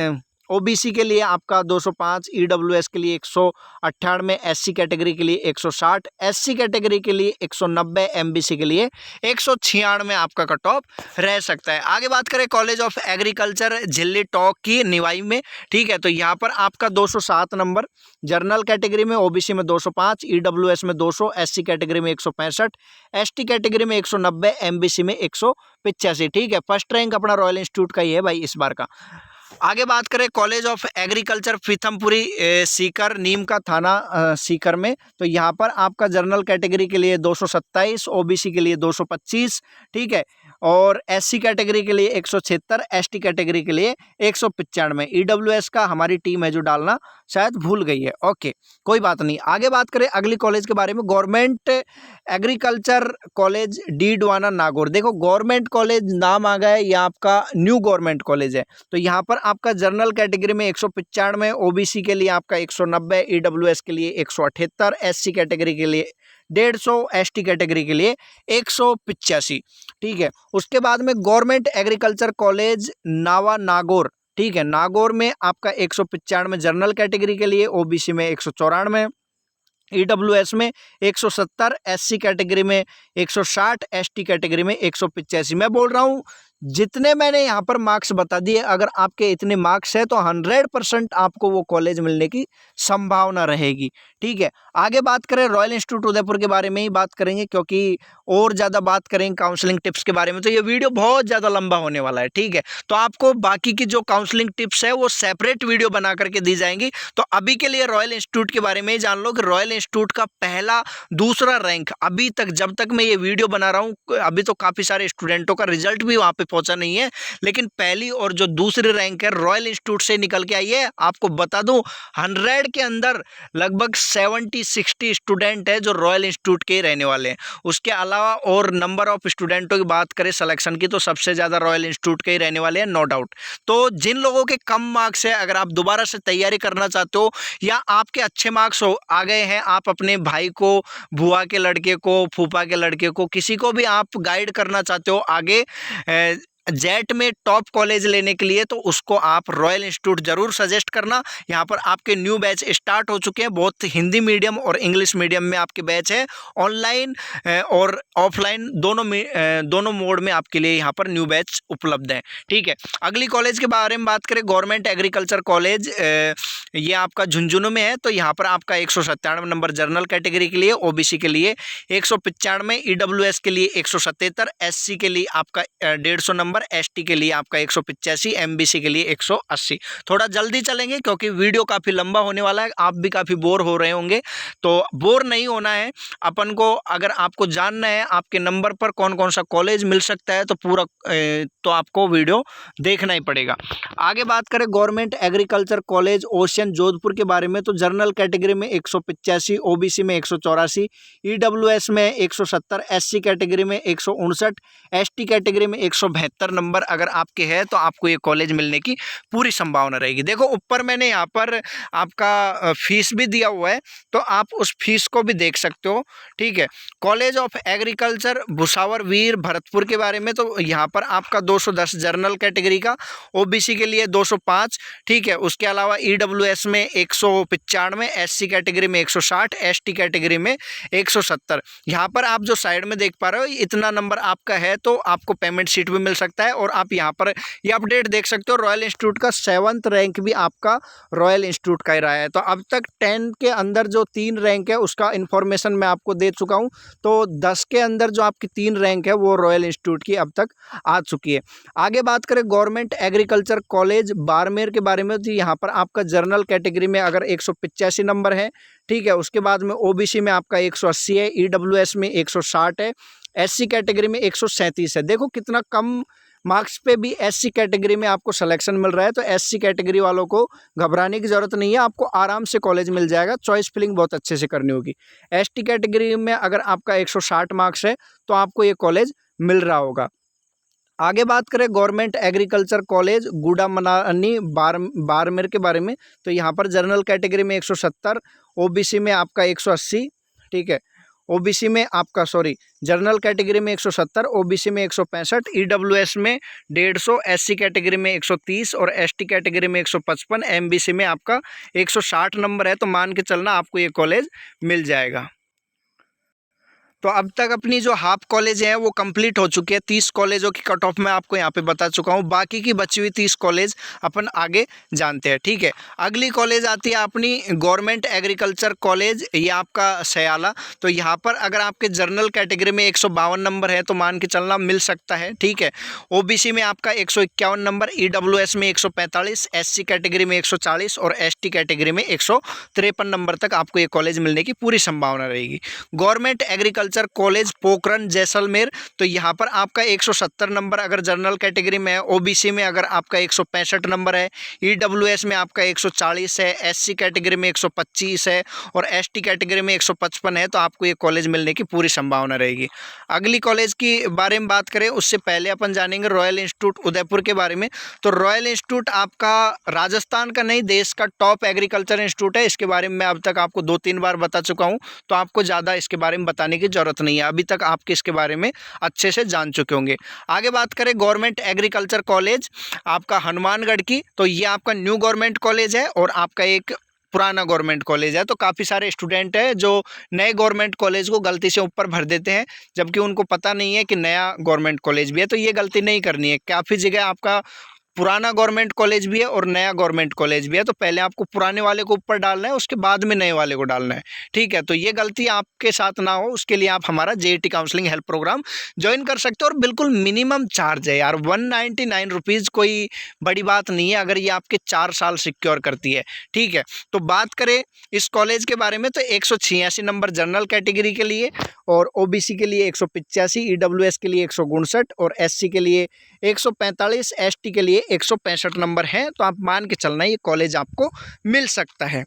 ओबीसी के लिए आपका 205, ईडब्ल्यूएस के लिए 198, एससी कैटेगरी के लिए 160, एससी कैटेगरी के लिए 190, एमबीसी के लिए 196 आपका कट ऑफ रह सकता है। आगे बात करें कॉलेज ऑफ एग्रीकल्चर झिल्ली टॉक की निवाई में, ठीक है, तो यहाँ पर आपका 207 नंबर, जनरल कैटेगरी में ओबीसी में 205, ईडब्ल्यूएस में 200, एससी कैटेगरी में 165, एसटी कैटेगरी में 190, एमबीसी में 185। ठीक है, फर्स्ट रैंक अपना रॉयल इंस्टीट्यूट का ही है भाई इस बार का। आगे बात करें कॉलेज ऑफ एग्रीकल्चर पीथमपुरी सीकर, नीम का थाना सीकर में, तो यहाँ पर आपका जनरल कैटेगरी के लिए 227, ओबीसी के लिए 225, ठीक है, और एससी कैटेगरी के लिए 176, एसटी कैटेगरी के लिए 195। ईडब्ल्यूएस का हमारी टीम है जो डालना शायद भूल गई है, ओके कोई बात नहीं। आगे बात करें अगली कॉलेज के बारे में, government agriculture college Didwana Nagaur. देखो गवर्नमेंट कॉलेज नाम आ गया है, ये आपका न्यू गवर्नमेंट कॉलेज है, तो यहाँ पर आपका जनरल कैटेगरी में 195, ओबीसी के लिए आपका 190, ईडब्ल्यूएस के लिए 178, एससी कैटेगरी के लिए 150, एसटी कैटेगरी के लिए 185। ठीक है, उसके बाद में गवर्नमेंट एग्रीकल्चर कॉलेज नावा नागौर, ठीक है, नागौर में आपका 195 जनरल कैटेगरी के लिए, ओबीसी में 194, ईडब्ल्यूएस में 170, एससी कैटेगरी में 160, एसटी कैटेगरी में 185। मैं बोल रहा हूँ जितने मैंने यहाँ पर मार्क्स बता दिए, अगर आपके इतने मार्क्स है तो 100% आपको वो कॉलेज मिलने की संभावना रहेगी। ठीक है, आगे बात करें रॉयल इंस्टीट्यूट उदयपुर के बारे में ही बात करेंगे, क्योंकि और ज़्यादा बात करेंगे काउंसलिंग टिप्स के बारे में तो ये वीडियो बहुत ज़्यादा लंबा होने वाला है। ठीक है, तो आपको बाकी की जो काउंसलिंग टिप्स है वो सेपरेट वीडियो बना करके दी जाएंगी। तो अभी के लिए रॉयल इंस्टीट्यूट के बारे में ही जान लो कि रॉयल इंस्टीट्यूट का पहला दूसरा रैंक अभी तक, जब तक मैं ये वीडियो बना रहा हूँ, अभी तो काफ़ी सारे स्टूडेंटों का रिजल्ट भी वहाँ पे पहुंचा नहीं है, लेकिन पहली और जो दूसरी रैंक है रॉयल इंस्टीट्यूट से निकल के आई है। आपको बता दूं 100 के अंदर लगभग 70-60 स्टूडेंट है जो रॉयल इंस्टीट्यूट के ही रहने वाले हैं। उसके अलावा और नंबर ऑफ स्टूडेंटों की बात करें सिलेक्शन की, तो सबसे ज़्यादा रॉयल इंस्टीट्यूट के ही रहने वाले हैं, नो डाउट। तो जिन लोगों के कम मार्क्स है, अगर आप दोबारा से तैयारी करना चाहते हो या आपके अच्छे मार्क्स आ गए हैं, आप अपने भाई को, बुआ के लड़के को, फूफा के लड़के को, किसी को भी आप गाइड करना चाहते हो आगे जेट में टॉप कॉलेज लेने के लिए, तो उसको आप रॉयल इंस्टीट्यूट जरूर सजेस्ट करना। यहाँ पर आपके न्यू बैच स्टार्ट हो चुके हैं, बहुत हिंदी मीडियम और इंग्लिश मीडियम में आपके बैच है, ऑनलाइन और ऑफलाइन दोनों मोड में आपके लिए यहाँ पर न्यू बैच उपलब्ध है। ठीक है, अगली कॉलेज के बारे में बात करें, गवर्नमेंट एग्रीकल्चर कॉलेज, ये आपका झुंझुनू में है, तो यहाँ पर आपका 197 नंबर जनरल कैटेगरी के लिए, ओबीसी के लिए 195, ईडब्ल्यूएस के लिए 177, एससी के लिए आपका 150 नंबर, एसटी के लिए आपका 185, एमबीसी के लिए 180। थोड़ा जल्दी चलेंगे क्योंकि वीडियो काफ़ी लंबा होने वाला है, आप भी काफ़ी बोर हो रहे होंगे, तो बोर नहीं होना है अपन को। अगर आपको जानना है आपके नंबर पर कौन कौन सा कॉलेज मिल सकता है तो पूरा तो आपको वीडियो देखना ही पड़ेगा। आगे बात करें government agriculture college ocean reservation Jodhpur के बारे में, तो जनरल कैटेगरी में 185, ओबीसी में 184, ईडब्ल्यूएस में 170, एससी कैटेगरी में 159, एसटी कैटेगरी में 172 नंबर अगर आपके हैं तो आपको ये कॉलेज मिलने की पूरी संभावना रहेगी। देखो ऊपर मैंने यहाँ पर आपका फीस भी दिया हुआ है, तो आप उस फीस को भी देख सकते हो। ठीक है, कॉलेज ऑफ एग्रीकल्चर भुसावर वीर भरतपुर के बारे में, तो यहाँ पर आपका 210 जनरल कैटेगरी का, ओबीसी के लिए 205। ठीक है, उसके अलावा ईडब्ल्यूएस में 195, एससी कैटेगरी में 160, एसटी कैटेगरी में 170। यहाँ पर आप जो साइड में देख पा रहे हो इतना नंबर आपका है तो आपको पेमेंट सीट भी मिल सकता है। और आप यहाँ पर ये अपडेट देख सकते हो, रॉयल इंस्टीट्यूट का 7th रैंक भी आपका रॉयल इंस्टीट्यूट का ही रहा है। तो अब तक 10 के अंदर जो 3 रैंक है उसका इन्फॉर्मेशन मैं आपको दे चुका हूँ, तो 10 के अंदर जो आपकी 3 रैंक है वो रॉयल इंस्टीट्यूट की अब तक आ चुकी है। आगे बात करें गवर्नमेंट एग्रीकल्चर कॉलेज बाड़मेर के बारे में, तो यहाँ पर आपका जनरल कैटेगरी में अगर 185 नंबर है, ठीक है, उसके बाद में ओबीसी में आपका 180 है, ईडब्ल्यूएस में 160 है, एससी कैटेगरी में 137 है। देखो कितना कम मार्क्स पे भी एससी कैटेगरी में आपको सिलेक्शन मिल रहा है, तो एससी कैटेगरी वालों को घबराने की ज़रूरत नहीं है, आपको आराम से कॉलेज मिल जाएगा। चॉइस फिलिंग बहुत अच्छे से करनी होगी। एसटी कैटेगरी में अगर आपका 160 मार्क्स है तो आपको ये कॉलेज मिल रहा होगा। आगे बात करें गवर्नमेंट एग्रीकल्चर कॉलेज गुड़ामनानी बाड़मेर के बारे में, तो यहाँ पर जनरल कैटेगरी में 170, ओबीसी में आपका 180, ठीक है, ओबीसी में आपका जनरल कैटेगरी में 170, ओबीसी में 165, ईडब्ल्यूएस में 150, एससी कैटेगरी में 130 और एसटी कैटेगरी में 155, एमबीसी में आपका 160 नंबर है, तो मान के चलना आपको ये कॉलेज मिल जाएगा। तो अब तक अपनी जो हाफ कॉलेज है वो कंप्लीट हो चुकी है। 30 कॉलेजों की कट ऑफ मैं आपको यहाँ पे बता चुका हूँ, बाकी की बची हुई 30 कॉलेज अपन आगे जानते हैं। ठीक है, अगली कॉलेज आती है अपनी गवर्नमेंट एग्रीकल्चर कॉलेज, ये आपका सयाला। तो यहाँ पर अगर आपके जनरल कैटेगरी में 152 नंबर है तो मान के चलना मिल सकता है। ठीक है, ओबीसी में आपका 151 नंबर, ईडब्ल्यूएस में 145, एससी कैटेगरी में 140 और एसटी कैटेगरी में 153 नंबर तक आपको ये कॉलेज मिलने की पूरी संभावना रहेगी। Government agriculture college Pokhran Jaisalmer, तो यहाँ पर आपका 170 नंबर अगर जनरल कैटेगरी में है, ओबीसी में अगर आपका 165 नंबर है, ईडब्ल्यूएस में आपका 140 है, एससी कैटेगरी में 125 है और एसटी कैटेगरी में 155 है, तो आपको ये कॉलेज मिलने की पूरी संभावना रहेगी। अगली कॉलेज की बारे में बात करें उससे पहले अपन जानेंगे रॉयल इंस्टीट्यूट उदयपुर के बारे में। तो रॉयल इंस्टीट्यूट आपका राजस्थान का नहीं, देश का टॉप एग्रीकल्चर इंस्टीट्यूट है। इसके बारे में मैं अब तक आपको 2-3 बार बता चुका हूँ, तो आपको ज़्यादा इसके बारे में बताने की जरूरत नहीं है, अभी तक आपके इसके बारे में अच्छे से जान चुके होंगे। आगे बात करें गवर्नमेंट एग्रीकल्चर कॉलेज आपका हनुमानगढ़ की, तो ये आपका न्यू गवर्नमेंट कॉलेज है और आपका एक पुराना गवर्नमेंट कॉलेज है। तो काफ़ी सारे स्टूडेंट हैं जो नए गवर्नमेंट कॉलेज को गलती से ऊपर भर देते हैं, जबकि उनको पता नहीं है कि नया गवर्नमेंट कॉलेज भी है। तो ये गलती नहीं करनी है। काफ़ी जगह आपका पुराना गवर्नमेंट कॉलेज भी है और नया गवर्नमेंट कॉलेज भी है, तो पहले आपको पुराने वाले को ऊपर डालना है, उसके बाद में नए वाले को डालना है। ठीक है, तो ये गलती आपके साथ ना हो उसके लिए आप हमारा JET counselling help programme join कर सकते हो। और बिल्कुल मिनिमम चार्ज है यार, 199 रुपीज़, कोई बड़ी बात नहीं है अगर ये आपके 4 साल सिक्योर करती है। ठीक है, तो बात करें इस कॉलेज के बारे में, तो 186 नंबर जनरल कैटेगरी के लिए और ओबीसी के लिए 185, ईडब्ल्यूएस के लिए 159 और एससी के लिए 145, एसटी के लिए 165 नंबर है। तो आप मान के चलना ये कॉलेज आपको मिल सकता है।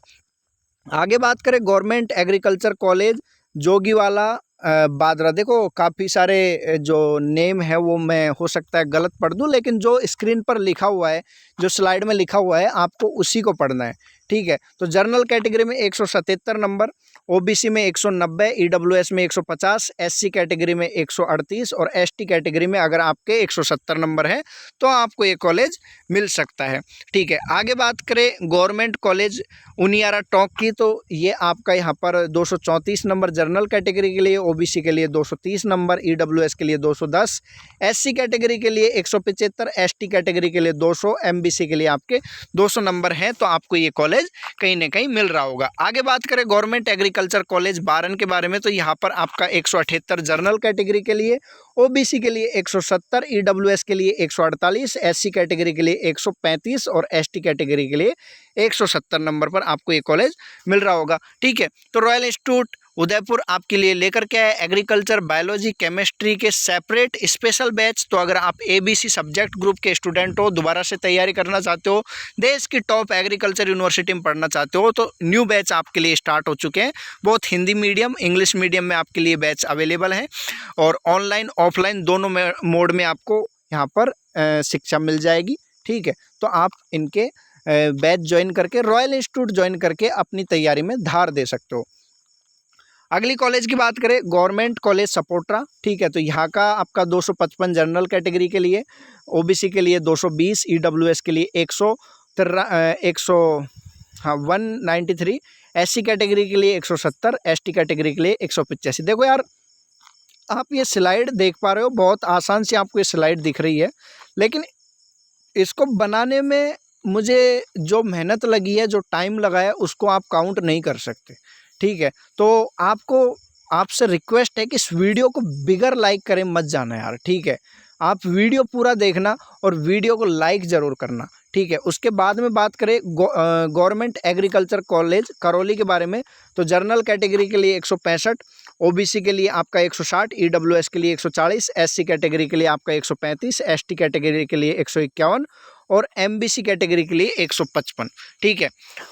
आगे बात करें government agriculture college Jogiwala Bhadra. देखो काफ़ी सारे जो नेम है वो मैं हो सकता है गलत पढ़ दूं, लेकिन जो स्क्रीन पर लिखा हुआ है, जो स्लाइड में लिखा हुआ है, आपको उसी को पढ़ना है। ठीक है, तो जनरल कैटेगरी में 177 नंबर, ओबीसी में 190, ईडब्ल्यूएस में 150, एससी कैटेगरी में 138 और एसटी कैटेगरी में अगर आपके 170 नंबर है तो आपको ये कॉलेज मिल सकता है। ठीक है, आगे बात करें गवर्नमेंट कॉलेज उनियारा टोंक की, तो ये आपका यहाँ पर 234 नंबर जनरल कैटेगरी के लिए, ओबीसी के लिए 230 नंबर, ईडब्ल्यूएस के लिए 210, एससी कैटेगरी के लिए 175, एसटी कैटेगरी के लिए 200, एमबीसी के लिए आपके 200 नंबर हैं, तो आपको ये कॉलेज कहीं ना कहीं मिल रहा होगा। आगे बात करें गवर्नमेंट एग्रीकल्चर कॉलेज बारन के बारे में, तो यहाँ पर आपका 178 जनरल कैटेगरी के लिए, ओबीसी के लिए 170, ईडब्ल्यूएस के लिए 148, एससी कैटेगरी के लिए 135 और एसटी कैटेगरी के लिए 170 नंबर पर आपको ये कॉलेज मिल रहा होगा। ठीक है, तो रॉयल इंस्टीट्यूट उदयपुर आपके लिए लेकर के आए एग्रीकल्चर, बायोलॉजी, केमिस्ट्री के सेपरेट स्पेशल बैच। तो अगर आप ABC सब्जेक्ट ग्रुप के स्टूडेंट हो, दोबारा से तैयारी करना चाहते हो, देश की टॉप एग्रीकल्चर यूनिवर्सिटी में पढ़ना चाहते हो, तो न्यू बैच आपके लिए स्टार्ट हो चुके हैं। बहुत हिंदी मीडियम, इंग्लिश मीडियम में आपके लिए बैच अवेलेबल हैं और ऑनलाइन ऑफलाइन दोनों मोड में आपको यहाँ पर शिक्षा मिल जाएगी। ठीक है, तो आप इनके बैच ज्वाइन करके, रॉयल इंस्टीट्यूट ज्वाइन करके अपनी तैयारी में धार दे सकते हो। अगली कॉलेज की बात करें, गवर्नमेंट कॉलेज सपोट्रा। ठीक है, तो यहाँ का आपका 255 जनरल कैटेगरी के लिए, OBC के लिए 220, EWS के लिए 193, SC कैटेगरी के लिए 170, ST कैटेगरी के लिए 185। देखो यार, आप ये स्लाइड देख पा रहे हो, बहुत आसान सी आपको ये स्लाइड दिख रही है, लेकिन इसको बनाने में मुझे जो मेहनत लगी है, जो टाइम लगा है, उसको आप काउंट नहीं कर सकते। ठीक है, तो आपसे रिक्वेस्ट है कि इस वीडियो को बिगर लाइक करें मत जाना यार। ठीक है, आप वीडियो पूरा देखना और वीडियो को लाइक ज़रूर करना। ठीक है, उसके बाद में बात करें गवर्नमेंट एग्रीकल्चर कॉलेज करौली के बारे में, तो जनरल कैटेगरी के लिए 165, OBC के लिए आपका 160, EWS के लिए 140, SC कैटेगरी के लिए आपका 135, ST कैटेगरी के लिए 151 और MBC कैटेगरी के लिए 155। ठीक है,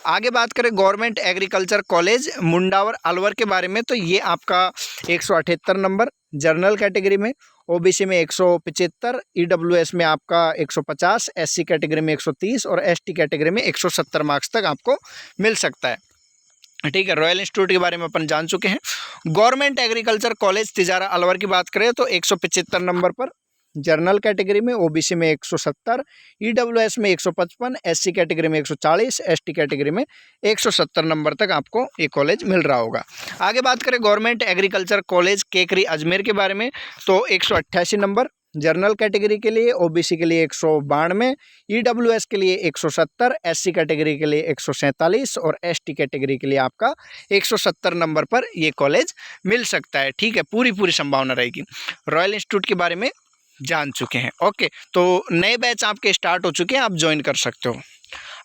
आगे बात करें government agriculture college Mundawar Alwar के बारे में, तो ये आपका 178 नंबर जनरल कैटेगरी में, OBC में 175, EWS में आपका 150, SC कैटेगरी में 130 और ST कैटेगरी में 170 मार्क्स तक आपको मिल सकता है। ठीक है, रॉयल इंस्टीट्यूट के बारे में अपन जान चुके हैं। Government agriculture college Tijara Alwar की बात करें तो 175 नंबर पर जनरल कैटेगरी में, OBC में 170, EWS में 155, SC कैटेगरी में 140, ST कैटेगरी में 170 नंबर तक आपको ये कॉलेज मिल रहा होगा। आगे बात करें गवर्नमेंट एग्रीकल्चर कॉलेज केकरी अजमेर के बारे में, तो 188 नंबर जनरल कैटेगरी के लिए, OBC के लिए 192, EWS के लिए 170, SC कैटेगरी के लिए 147 और ST कैटेगरी के लिए आपका 170 नंबर पर ये कॉलेज मिल सकता है। ठीक है, पूरी संभावना रहेगी। रॉयल इंस्टीट्यूट के बारे में जान चुके हैं। ओके, तो नए बैच आपके स्टार्ट हो चुके हैं, आप ज्वाइन कर सकते हो।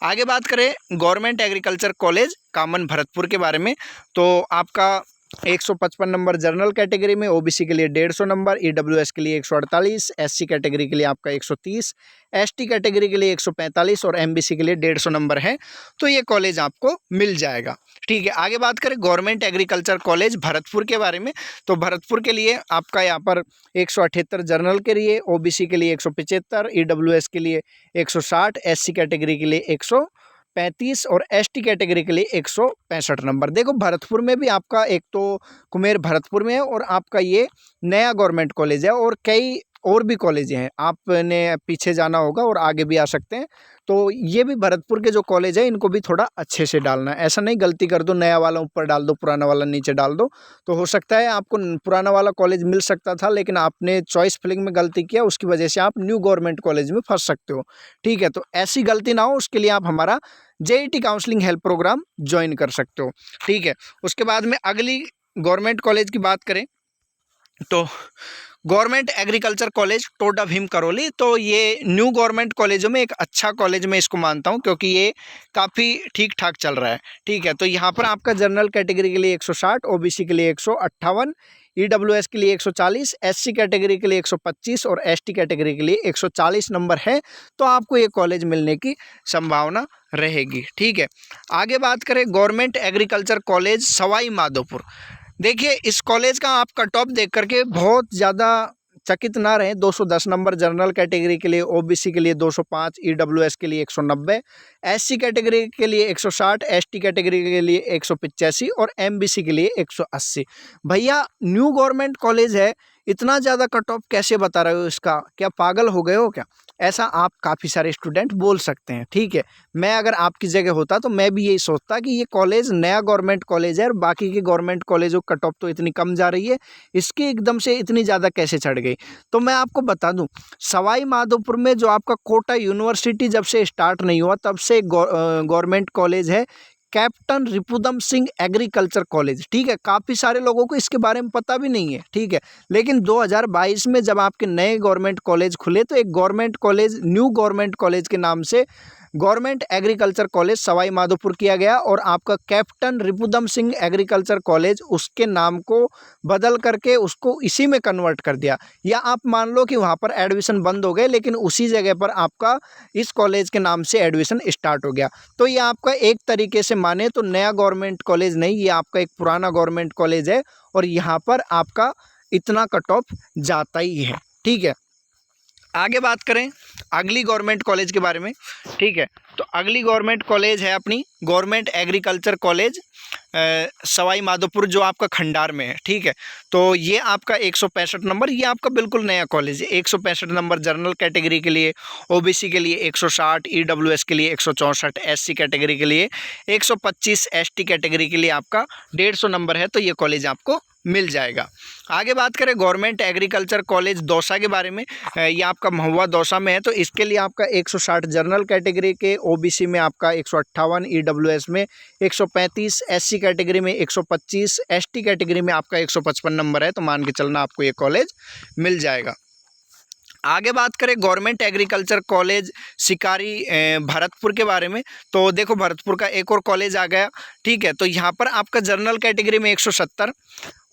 आगे बात करें गवर्नमेंट एग्रीकल्चर कॉलेज कामन भरतपुर के बारे में, तो आपका 155 नंबर जनरल कैटेगरी में, OBC के लिए 150 नंबर, EWS के लिए 148, SC कैटेगरी के लिए आपका 130, ST कैटेगरी के लिए 145 और MBC के लिए 150 नंबर है, तो ये कॉलेज आपको मिल जाएगा। ठीक है, आगे बात करें गवर्नमेंट एग्रीकल्चर कॉलेज भरतपुर के बारे में, तो भरतपुर के लिए आपका यहाँ पर 178 जनरल के लिए, OBC के लिए 175, EWS के लिए 160, SC कैटेगरी के लिए 135 और ST कैटेगरी के लिए 165 नंबर। देखो, भरतपुर में भी आपका एक तो कुमेर भरतपुर में है और आपका ये नया गवर्नमेंट कॉलेज है और कई और भी कॉलेज हैं, आपने पीछे जाना होगा और आगे भी आ सकते हैं। तो ये भी भरतपुर के जो कॉलेज है, इनको भी थोड़ा अच्छे से डालना है, ऐसा नहीं गलती कर दो नया वाला ऊपर डाल दो, पुराना वाला नीचे डाल दो। तो हो सकता है आपको पुराना वाला कॉलेज मिल सकता था, लेकिन आपने चॉइस फिलिंग में गलती किया, उसकी वजह से आप न्यू गवर्नमेंट कॉलेज में फंस सकते हो। ठीक है, तो ऐसी गलती ना हो, उसके लिए आप हमारा JET counselling help programme join कर सकते हो। ठीक है, उसके बाद में अगली गवर्नमेंट कॉलेज की बात करें तो government agriculture college Toda Bhim Karauli, तो ये न्यू गवर्नमेंट कॉलेजों में एक अच्छा कॉलेज मैं इसको मानता हूँ, क्योंकि ये काफ़ी ठीक ठाक चल रहा है। ठीक है, तो यहाँ पर आपका जनरल कैटेगरी के लिए 160, OBC के लिए 158, EWS के लिए 140, SC कैटेगरी के लिए 125 और ST कैटेगरी के लिए 140 नंबर है, तो आपको ये कॉलेज मिलने की संभावना रहेगी। ठीक है, आगे बात करें government agriculture college Sawai Madhopur. देखिए, इस कॉलेज का आप कट ऑफ देख करके बहुत ज़्यादा चकित ना रहें। 210 नंबर जनरल कैटेगरी के लिए, OBC के लिए 205, EWS के लिए 190, SC कैटेगरी के लिए 160, ST कैटेगरी के लिए 185 और MBC के लिए 180। भैया, न्यू गवर्नमेंट कॉलेज है, इतना ज़्यादा कट ऑफ कैसे बता रहे हो इसका? क्या पागल हो गए हो क्या? ऐसा आप काफ़ी सारे स्टूडेंट बोल सकते हैं। ठीक है, मैं अगर आपकी जगह होता तो मैं भी यही सोचता कि ये कॉलेज नया गवर्नमेंट कॉलेज है और बाकी के गवर्नमेंट कॉलेजों कट ऑफ तो इतनी कम जा रही है, इसकी एकदम से इतनी ज़्यादा कैसे चढ़ गई? तो मैं आपको बता दूं, सवाई माधोपुर में जो आपका कोटा यूनिवर्सिटी जब से स्टार्ट नहीं हुआ तब से गवर्नमेंट कॉलेज है, कैप्टन रिपुदम सिंह एग्रीकल्चर कॉलेज। ठीक है, काफ़ी सारे लोगों को इसके बारे में पता भी नहीं है। ठीक है, लेकिन 2022 में जब आपके नए गवर्नमेंट कॉलेज खुले तो एक government college new government college के नाम से government agriculture college Sawai Madhopur किया गया, और आपका कैप्टन रिपुदम सिंह एग्रीकल्चर कॉलेज उसके नाम को बदल करके उसको इसी में कन्वर्ट कर दिया। या आप मान लो कि वहाँ पर एडमिशन बंद हो गए, लेकिन उसी जगह पर आपका इस कॉलेज के नाम से एडमिशन स्टार्ट हो गया। तो ये आपका एक तरीके से माने तो नया गवर्नमेंट कॉलेज नहीं, ये आपका एक पुराना गवर्नमेंट कॉलेज है, और यहाँ पर आपका इतना कट ऑफ जाता ही है। ठीक है, आगे बात करें अगली गवर्नमेंट कॉलेज के बारे में। ठीक है, तो अगली गवर्नमेंट कॉलेज है अपनी government agriculture college Sawai Madhopur, जो आपका खंडार में है। ठीक है, तो ये आपका 165 नंबर, ये आपका बिल्कुल नया कॉलेज है। 165 नंबर जनरल कैटेगरी के लिए, ओबीसी के लिए 160, ईडब्ल्यूएस के लिए 164, एससी कैटेगरी के लिए 125, एसटी कैटेगरी के लिए आपका 150 नंबर है। तो ये कॉलेज आपको मिल जाएगा। आगे बात करें गवर्नमेंट एग्रीकल्चर कॉलेज दौसा के बारे में, ये आपका महुआ दौसा में है। तो इसके लिए आपका 160 जनरल कैटेगरी के, ओबीसी में आपका 158, ईडब्ल्यूएस में 135, एससी कैटेगरी में 125, एसटी कैटेगरी में आपका 155 नंबर है। तो मान के चलना आपको ये कॉलेज मिल जाएगा। आगे बात करें गवर्नमेंट एग्रीकल्चर कॉलेज शिकारी भरतपुर के बारे में, तो देखो भरतपुर का एक और कॉलेज आ गया। ठीक है, तो यहाँ पर आपका जनरल कैटेगरी में 170,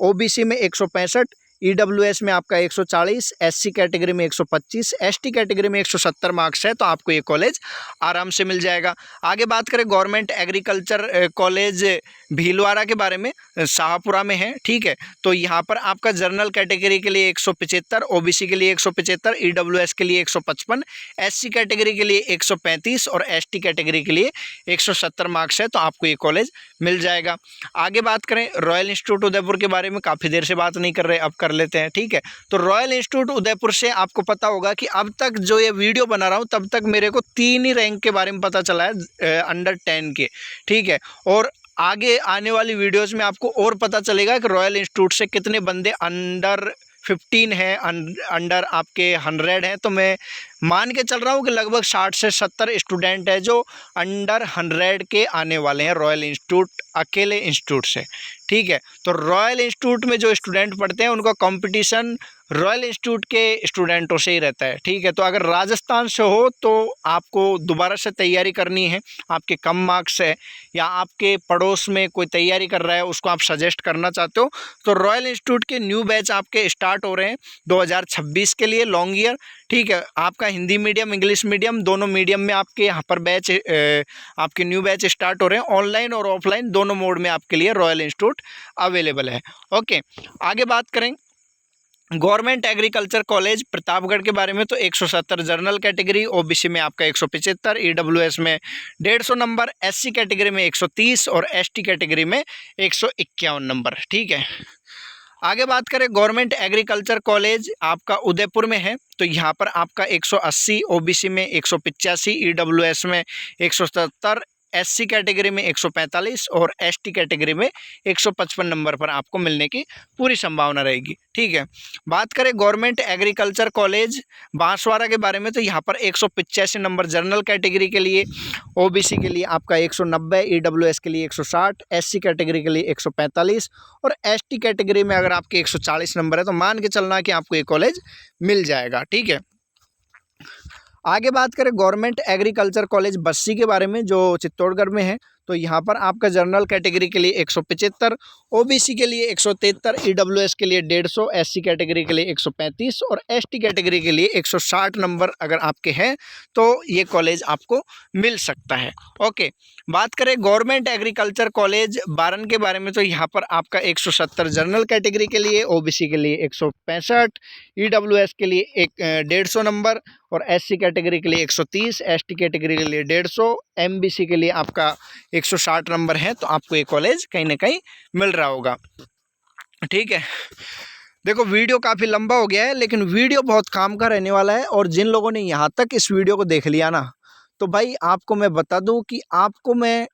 ओबीसी में 165, ईडब्ल्यूएस में आपका 140, एससी कैटेगरी में 125, एसटी कैटेगरी में 170 मार्क्स है। तो आपको ये कॉलेज आराम से मिल जाएगा। आगे बात करें गवर्नमेंट एग्रीकल्चर कॉलेज भीलवाड़ा के बारे में, शाहपुरा में है। ठीक है, तो यहाँ पर आपका जनरल कैटेगरी के लिए 175, ओबीसी के लिए 175, ईडब्ल्यूएस के लिए 155, एससी कैटेगरी के लिए 135 और एसटी कैटेगरी के लिए 170 मार्क्स है। तो आपको ये कॉलेज मिल जाएगा। आगे बात करें रॉयल इंस्टीट्यूट उदयपुर के बारे में, काफ़ी देर से बात नहीं कर रहे, अब कर लेते हैं। ठीक है, तो रॉयल इंस्टीट्यूट उदयपुर से आपको पता होगा कि अब तक जो ये वीडियो बना रहा हूँ तब तक मेरे को 3 ही रैंक के बारे में पता चला है अंडर 10 के। ठीक है, और आगे आने वाली वीडियोस में आपको और पता चलेगा कि रॉयल इंस्टीट्यूट से कितने बंदे अंडर 15 हैं, अंडर आपके 100 हैं। तो मैं मान के चल रहा हूँ कि लगभग 60 से 70 स्टूडेंट है जो अंडर 100 के आने वाले हैं रॉयल इंस्टीट्यूट अकेले इंस्टीट्यूट से। ठीक है, तो रॉयल इंस्टीट्यूट में जो स्टूडेंट पढ़ते हैं उनका कंपटीशन रॉयल इंस्टीट्यूट के स्टूडेंटों से ही रहता है। ठीक है, तो अगर राजस्थान से हो तो आपको दोबारा से तैयारी करनी है, आपके कम मार्क्स है, या आपके पड़ोस में कोई तैयारी कर रहा है उसको आप सजेस्ट करना चाहते हो, तो रॉयल इंस्टीट्यूट के न्यू बैच आपके स्टार्ट हो रहे हैं 2026 के लिए लॉन्ग ईयर। ठीक है, आपका हिंदी मीडियम इंग्लिश मीडियम दोनों मीडियम में आपके यहाँ पर बैच आपके न्यू बैच स्टार्ट हो रहे हैं। ऑनलाइन और ऑफलाइन दोनों मोड में आपके लिए रॉयल इंस्टीट्यूट अवेलेबल है। ओके, आगे बात करें गवर्नमेंट एग्रीकल्चर कॉलेज प्रतापगढ़ के बारे में, तो 170 जनरल कैटेगरी, ओबीसी में आपका 175, ईडब्ल्यूएस में 150 नंबर, एससी कैटेगरी में 130 और एसटी कैटेगरी में 151 नंबर। ठीक है, आगे बात करें गवर्नमेंट एग्रीकल्चर कॉलेज आपका उदयपुर में है, तो यहाँ पर आपका 180, ओबीसी में 185, ईडब्ल्यूएस में 170, एससी कैटेगरी में 145 और एसटी कैटेगरी में 155 नंबर पर आपको मिलने की पूरी संभावना रहेगी। ठीक है, बात करें गवर्नमेंट एग्रीकल्चर कॉलेज बांसवाड़ा के बारे में, तो यहाँ पर 185 नंबर जनरल कैटेगरी के लिए, ओबीसी के लिए आपका 190, ईडब्ल्यूएस के लिए 160, एससी कैटेगरी के लिए 145 और एसटी कैटेगरी में अगर आपके 140 नंबर है तो मान के चलना कि आपको ये कॉलेज मिल जाएगा। ठीक है, आगे बात करें गवर्नमेंट एग्रीकल्चर कॉलेज बस्सी के बारे में जो चित्तौड़गढ़ में है, तो यहाँ पर आपका जनरल कैटेगरी के लिए 175, ओबीसी के लिए 173, ईडब्ल्यूएस के लिए 150, एससी कैटेगरी के लिए 135 और एसटी कैटेगरी के लिए 160 नंबर अगर आपके हैं तो ये कॉलेज आपको मिल सकता है। ओके, बात करें गवर्नमेंट एग्रीकल्चर कॉलेज बारन के बारे में, तो यहाँ पर आपका 170 जनरल कैटेगरी के लिए, ओबीसी के लिए 165, ईडब्ल्यूएस के लिए 150 नंबर और एससी कैटेगरी के लिए 130, एसटी कैटेगरी के लिए 150, एमबीसी के लिए आपका 160 नंबर है। तो आपको ये कॉलेज कहीं ना कहीं मिल रहा होगा। ठीक है, देखो वीडियो काफ़ी लंबा हो गया है लेकिन वीडियो बहुत काम का रहने वाला है, और जिन लोगों ने यहाँ तक इस वीडियो को देख लिया ना, तो भाई आपको मैं बता दूं कि आपको मैं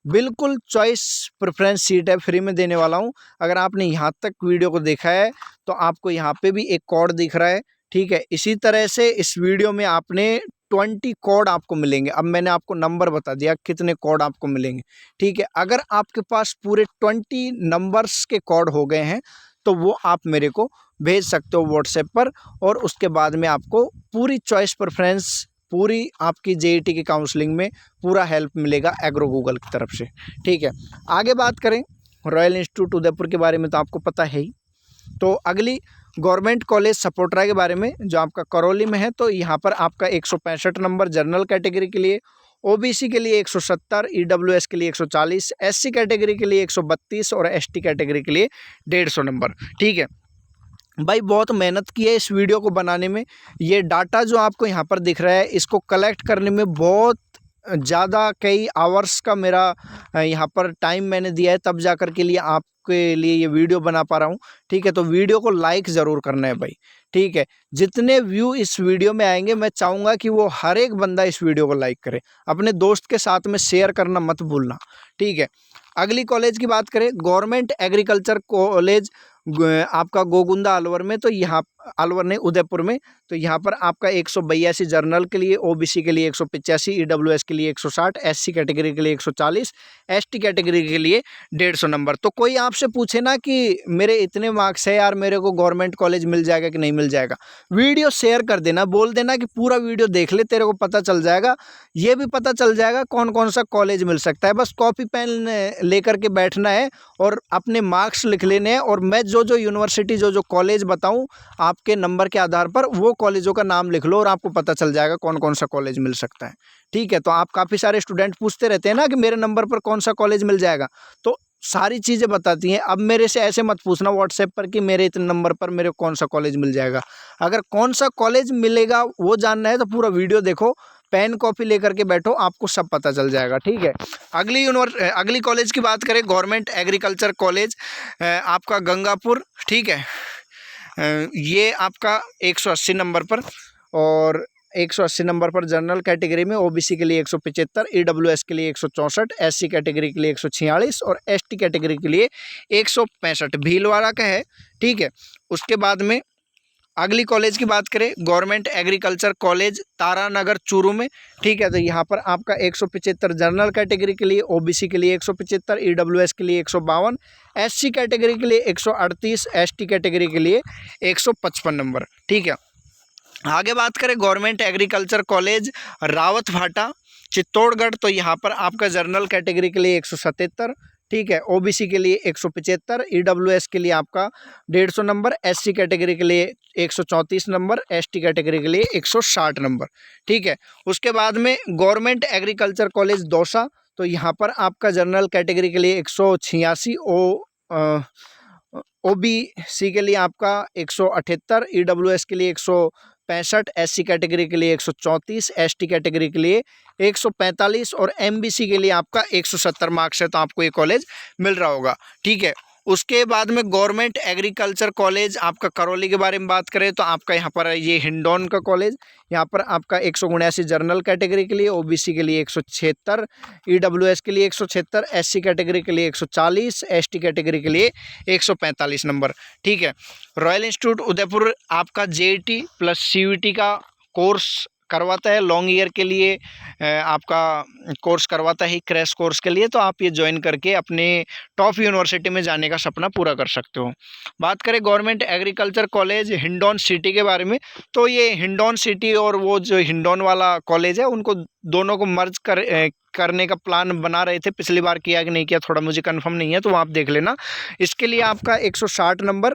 बिल्कुल चॉइस प्रेफरेंस सीट है फ्री में देने वाला हूँ। अगर आपने यहाँ तक वीडियो को देखा है तो आपको यहाँ पे भी एक कोड दिख रहा है। ठीक है, इसी तरह से इस वीडियो में आपने 20 कोड आपको मिलेंगे। अब मैंने आपको नंबर बता दिया कितने कोड आपको मिलेंगे। ठीक है, अगर आपके पास पूरे 20 नंबर्स के कोड हो गए हैं तो वो आप मेरे को भेज सकते हो व्हाट्सएप पर, और उसके बाद में आपको पूरी चॉइस प्रेफरेंस पूरी आपकी जेईटी की काउंसलिंग में पूरा हेल्प मिलेगा एग्रो गूगल की तरफ से। ठीक है, आगे बात करें रॉयल इंस्टीट्यूट उदयपुर के बारे में तो आपको पता है ही। तो अगली गवर्नमेंट कॉलेज सपोर्टरा के बारे में जो आपका करौली में है, तो यहाँ पर आपका 165 नंबर जनरल कैटेगरी के लिए, ओबीसी के लिए 170, ईडब्ल्यूएस के लिए 140, एससी कैटेगरी के लिए 132 और एसटी कैटेगरी के लिए 150 नंबर। ठीक है भाई, बहुत मेहनत की है इस वीडियो को बनाने में। ये डाटा जो आपको यहाँ पर दिख रहा है, इसको कलेक्ट करने में बहुत ज़्यादा कई आवर्स का मेरा यहाँ पर टाइम मैंने दिया है, तब जा कर के लिए आपके लिए ये वीडियो बना पा रहा हूँ। ठीक है, तो वीडियो को लाइक ज़रूर करना है भाई। ठीक है, जितने व्यू इस वीडियो में आएंगे मैं चाहूँगा कि वो हर एक बंदा इस वीडियो को लाइक करे, अपने दोस्त के साथ में शेयर करना मत भूलना। ठीक है, अगली कॉलेज की बात करें गवर्नमेंट एग्रीकल्चर कॉलेज आपका गोगुंदा अलवर में, तो यहाँ अलवर ने उदयपुर में, तो यहाँ पर आपका 182 जर्नल के लिए, ओबीसी के लिए 185, ईडब्ल्यूएस के लिए 160, एससी कैटेगरी के लिए 140, एसटी कैटेगरी के लिए 150 नंबर। तो कोई आपसे पूछे ना कि मेरे इतने मार्क्स है यार, मेरे को गवर्नमेंट कॉलेज मिल जाएगा कि नहीं मिल जाएगा, वीडियो शेयर कर देना, बोल देना कि पूरा वीडियो देख ले, तेरे को पता चल जाएगा। ये भी पता चल जाएगा कौन कौन सा कॉलेज मिल सकता है। बस कॉपी पेन लेकर के बैठना है और अपने मार्क्स लिख लेने हैं, और मैं जो यूनिवर्सिटी जो कॉलेज बताऊं आपके नंबर के आधार पर, वो कॉलेजों का नाम लिख लो और आपको पता चल जाएगा कौन कौन सा कॉलेज मिल सकता है। ठीक है, तो आप काफ़ी सारे स्टूडेंट पूछते रहते हैं ना कि मेरे नंबर पर कौन सा कॉलेज मिल जाएगा, तो सारी चीज़ें बताती हैं। अब मेरे से ऐसे मत पूछना व्हाट्सएप पर कि मेरे इतने नंबर पर मेरे को कौन सा कॉलेज मिल जाएगा। अगर कौन सा कॉलेज मिलेगा वो जानना है तो पूरा वीडियो देखो, पेन कॉपी लेकर के बैठो, आपको सब पता चल जाएगा। ठीक है, अगली कॉलेज की बात करें गवर्नमेंट एग्रीकल्चर कॉलेज आपका गंगापुर। ठीक है, ये आपका 180 नंबर पर, और 180 नंबर पर जनरल कैटेगरी में, ओबीसी के लिए 175, ईडब्ल्यूएस के लिए 164, एससी कैटेगरी के लिए 146 और एसटी कैटेगरी के लिए 165 भीलवाड़ा का है। ठीक है, उसके बाद में अगली कॉलेज की बात करें government agriculture college Taranagar Churu में। ठीक है, तो यहाँ पर आपका 175 जनरल कैटेगरी के लिए, ओबीसी के लिए 175, ईडब्ल्यूएस के लिए 152, एससी कैटेगरी के लिए 138, एसटी कैटेगरी के लिए 155 नंबर। ठीक है, आगे बात करें गवर्नमेंट एग्रीकल्चर कॉलेज रावत भाटा चित्तौड़गढ़, तो यहाँ पर आपका जनरल कैटेगरी के लिए 177, ठीक है, ओबीसी के लिए 175, ईडब्ल्यूएस के लिए आपका 150 नंबर, एससी कैटेगरी के लिए 134 नंबर, एसटी कैटेगरी के लिए 160 नंबर। ठीक है, उसके बाद में गवर्नमेंट एग्रीकल्चर कॉलेज दौसा, तो यहाँ पर आपका जनरल कैटेगरी के लिए 186, ओबीसी के लिए आपका 178, ईडब्ल्यूएस के लिए 165, एससी कैटेगरी के लिए 134, एसटी कैटेगरी के लिए 145 और एमबीसी के लिए आपका 170 मार्क्स है, तो आपको ये कॉलेज मिल रहा होगा। ठीक है, उसके बाद में गवर्नमेंट एग्रीकल्चर कॉलेज आपका करौली के बारे में बात करें तो आपका यहाँ पर ये हिंडौन का कॉलेज, यहाँ पर आपका 179 जनरल कैटेगरी के लिए, ओबीसी के लिए 176, ईडब्ल्यूएस के लिए 176, एससी कैटेगरी के लिए 140, एसटी कैटेगरी के लिए 145 नंबर। ठीक है, रॉयल इंस्टीट्यूट उदयपुर आपका जेईटी प्लस सीयूईटी का कोर्स करवाता है, लॉन्ग ईयर के लिए आपका कोर्स करवाता है, क्रैश कोर्स के लिए, तो आप ये ज्वाइन करके अपने टॉप यूनिवर्सिटी में जाने का सपना पूरा कर सकते हो। बात करें government agriculture college Hindaun city के बारे में, तो ये हिंडौन सिटी और वो जो हिंडौन वाला कॉलेज है उनको दोनों को मर्ज करने का प्लान बना रहे थे, पिछली बार किया कि नहीं किया थोड़ा मुझे कंफर्म नहीं है, तो आप देख लेना। इसके लिए आपका 160 नंबर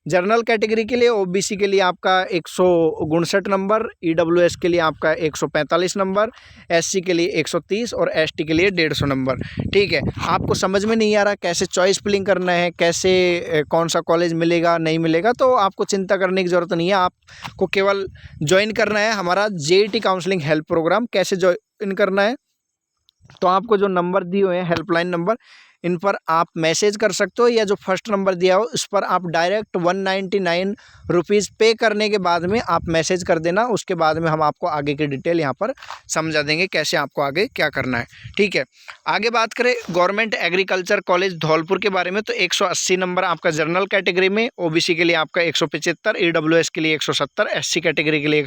जनरल कैटेगरी के लिए, ओबीसी के लिए आपका 159 नंबर, ईडब्ल्यूएस के लिए आपका 145 नंबर, एससी के लिए 130 और एसटी के लिए 150 नंबर। ठीक है, आपको समझ में नहीं आ रहा कैसे चॉइस फिलिंग करना है, कैसे कौन सा कॉलेज मिलेगा नहीं मिलेगा, तो आपको चिंता करने की ज़रूरत नहीं है, आपको केवल ज्वाइन करना है हमारा जेईटी काउंसलिंग हेल्प प्रोग्राम। कैसे ज्वाइन करना है, तो आपको जो नंबर दिए हुए हैं हेल्पलाइन नंबर, इन पर आप मैसेज कर सकते हो, या जो फर्स्ट नंबर दिया हो उस पर आप डायरेक्ट 199 रुपीज़ पे करने के बाद में आप मैसेज कर देना। उसके बाद में हम आपको आगे की डिटेल यहाँ पर समझा देंगे कैसे आपको आगे क्या करना है। ठीक है, आगे बात करें गवर्नमेंट एग्रीकल्चर कॉलेज धौलपुर के बारे में, तो 180 नंबर आपका जनरल कैटेगरी में, ओबीसी के लिए आपका 175, ईडब्ल्यूएस के लिए 170, एससी कैटेगरी के लिए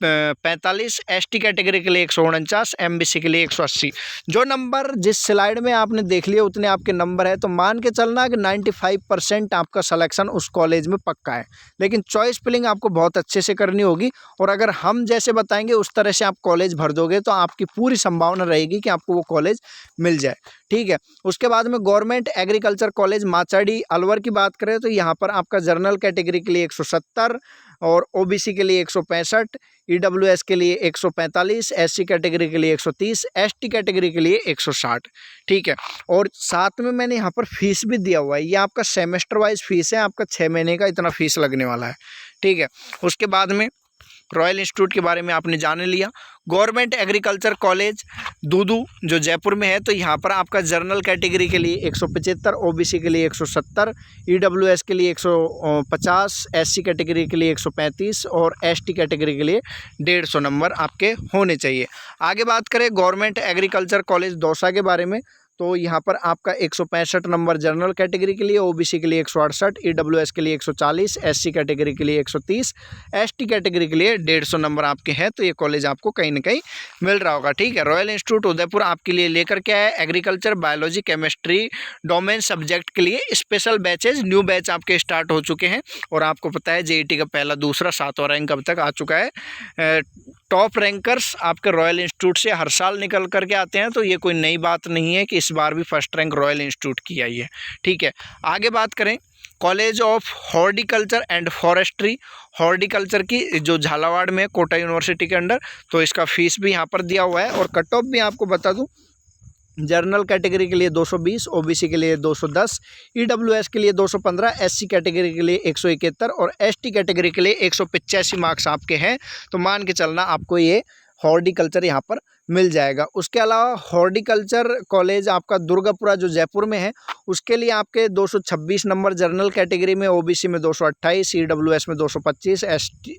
145, ST कैटेगरी के लिए 149, MBC के लिए 180। जो नंबर जिस स्लाइड में आपने देख लिया उतने आपके नंबर है, तो मान के चलना कि 95% आपका सिलेक्शन उस कॉलेज में पक्का है। लेकिन चॉइस फिलिंग आपको बहुत अच्छे से करनी होगी, और अगर हम जैसे बताएंगे उस तरह से आप कॉलेज भर दोगे तो आपकी पूरी संभावना रहेगी कि आपको वो कॉलेज मिल जाए। ठीक है, उसके बाद में गवर्नमेंट एग्रीकल्चर कॉलेज माचाडी अलवर की बात करें तो यहाँ पर आपका जनरल कैटेगरी के लिए 170 और OBC के लिए 165, EWS के लिए 145, SC कैटेगरी के लिए 130, ST कैटेगरी के लिए 160। ठीक है, और साथ में मैंने यहाँ पर फीस भी दिया हुआ है, ये आपका सेमेस्टर वाइज फीस है, आपका 6 महीने का इतना फीस लगने वाला है। ठीक है, उसके बाद में रॉयल इंस्टीट्यूट के बारे में आपने जान लिया। गवर्नमेंट एग्रीकल्चर कॉलेज दूदू जो जयपुर में है, तो यहाँ पर आपका जनरल कैटेगरी के लिए 175, OBC के लिए 170, EWS के लिए 150, SC कैटेगरी के लिए 135 और ST कैटेगरी के लिए 150 नंबर आपके होने चाहिए। आगे बात करें गवर्नमेंट एग्रीकल्चर कॉलेज दौसा के बारे में, तो यहाँ पर आपका 165 नंबर जनरल कैटेगरी के लिए, OBC के लिए 168, EWS के लिए 140, SC कैटेगरी के लिए 130, ST कैटेगरी के लिए 150 नंबर आपके हैं। तो ये कॉलेज आपको कहीं ना कहीं मिल रहा होगा। ठीक है, रॉयल इंस्टीट्यूट उदयपुर आपके लिए लेकर के आया agriculture, biology, chemistry domain subject के लिए स्पेशल बैचेज, न्यू बैच आपके स्टार्ट हो चुके हैं। और आपको पता है JET का पहला, दूसरा, 7वां रैंक अब तक आ चुका है। टॉप रैंकर्स आपके रॉयल इंस्टीट्यूट से हर साल निकल करके आते हैं, तो ये कोई नई बात नहीं है कि इस बार भी फर्स्ट रैंक रॉयल इंस्टीट्यूट की आई है। ठीक है, आगे बात करें college of horticulture and forestry, horticulture की जो झालावाड़ में कोटा यूनिवर्सिटी के अंडर, तो इसका फीस भी यहाँ पर दिया हुआ है। और कट ऑफ भी आपको बता दूँ, जनरल कैटेगरी के लिए 220, OBC के लिए 210, EWS के लिए 215, SC कैटेगरी के लिए 171 और ST कैटेगरी के लिए 185 मार्क्स आपके हैं। तो मान के चलना आपको ये हॉर्टिकल्चर यहाँ पर मिल जाएगा। उसके अलावा हॉर्टिकल्चर कॉलेज आपका दुर्गापुरा जो जयपुर में है, उसके लिए आपके 226 नंबर जनरल कैटेगरी में, OBC में 228, EWS में 225,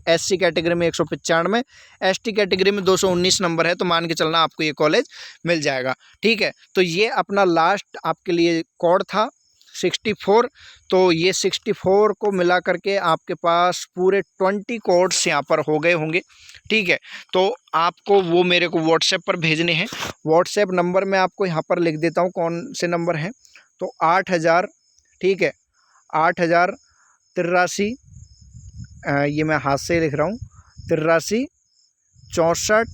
SC कैटेगरी में 195, ST कैटेगरी में 219 नंबर है। तो मान के चलना आपको ये कॉलेज मिल जाएगा। ठीक है, तो ये अपना लास्ट आपके लिए कोड था 64। तो ये 64 को मिला करके आपके पास पूरे 20 कोड्स यहाँ पर हो गए होंगे। ठीक है, तो आपको वो मेरे को व्हाट्सएप पर भेजने हैं। व्हाट्सएप नंबर मैं आपको यहाँ पर लिख देता हूँ कौन से नंबर हैं। तो 8000, ठीक है, 8083, ये मैं हाथ से लिख रहा हूँ, 83 64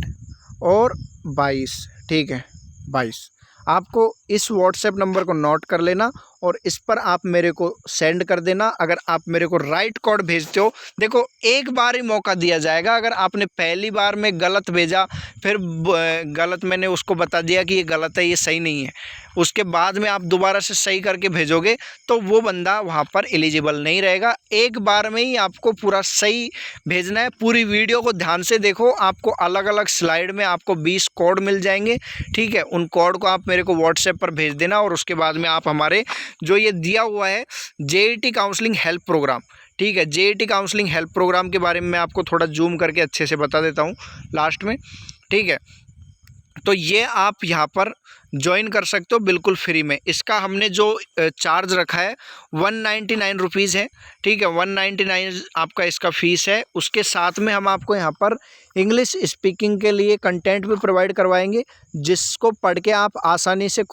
और 22। ठीक है, 22। आपको इस व्हाट्सएप नंबर को नोट कर लेना और इस पर आप मेरे को सेंड कर देना। अगर आप मेरे को राइट कोड भेजते हो, देखो एक बार ही मौका दिया जाएगा। अगर आपने पहली बार में गलत भेजा, फिर गलत मैंने उसको बता दिया कि ये गलत है, ये सही नहीं है, उसके बाद में आप दोबारा से सही करके भेजोगे तो वो बंदा वहाँ पर एलिजिबल नहीं रहेगा। एक बार में ही आपको पूरा सही भेजना है। पूरी वीडियो को ध्यान से देखो, आपको अलग अलग स्लाइड में आपको 20 कोड मिल जाएंगे। ठीक है, उन कोड को आप मेरे को व्हाट्सएप पर भेज देना और उसके बाद में आप हमारे जो ये दिया हुआ है JET काउंसलिंग हेल्प प्रोग्राम, ठीक है, JET काउंसलिंग हेल्प प्रोग्राम के बारे में मैं आपको थोड़ा जूम करके अच्छे से बता देता हूँ लास्ट में। ठीक है, तो ये आप यहाँ पर ज्वाइन कर सकते हो बिल्कुल फ्री में। इसका हमने जो चार्ज रखा है 199 रुपीज़ है। ठीक है, 199 आपका इसका फ़ीस है। उसके साथ में हम आपको यहाँ पर इंग्लिश स्पीकिंग के लिए कंटेंट भी प्रोवाइड करवाएंगे, जिसको पढ़ के आप आसानी से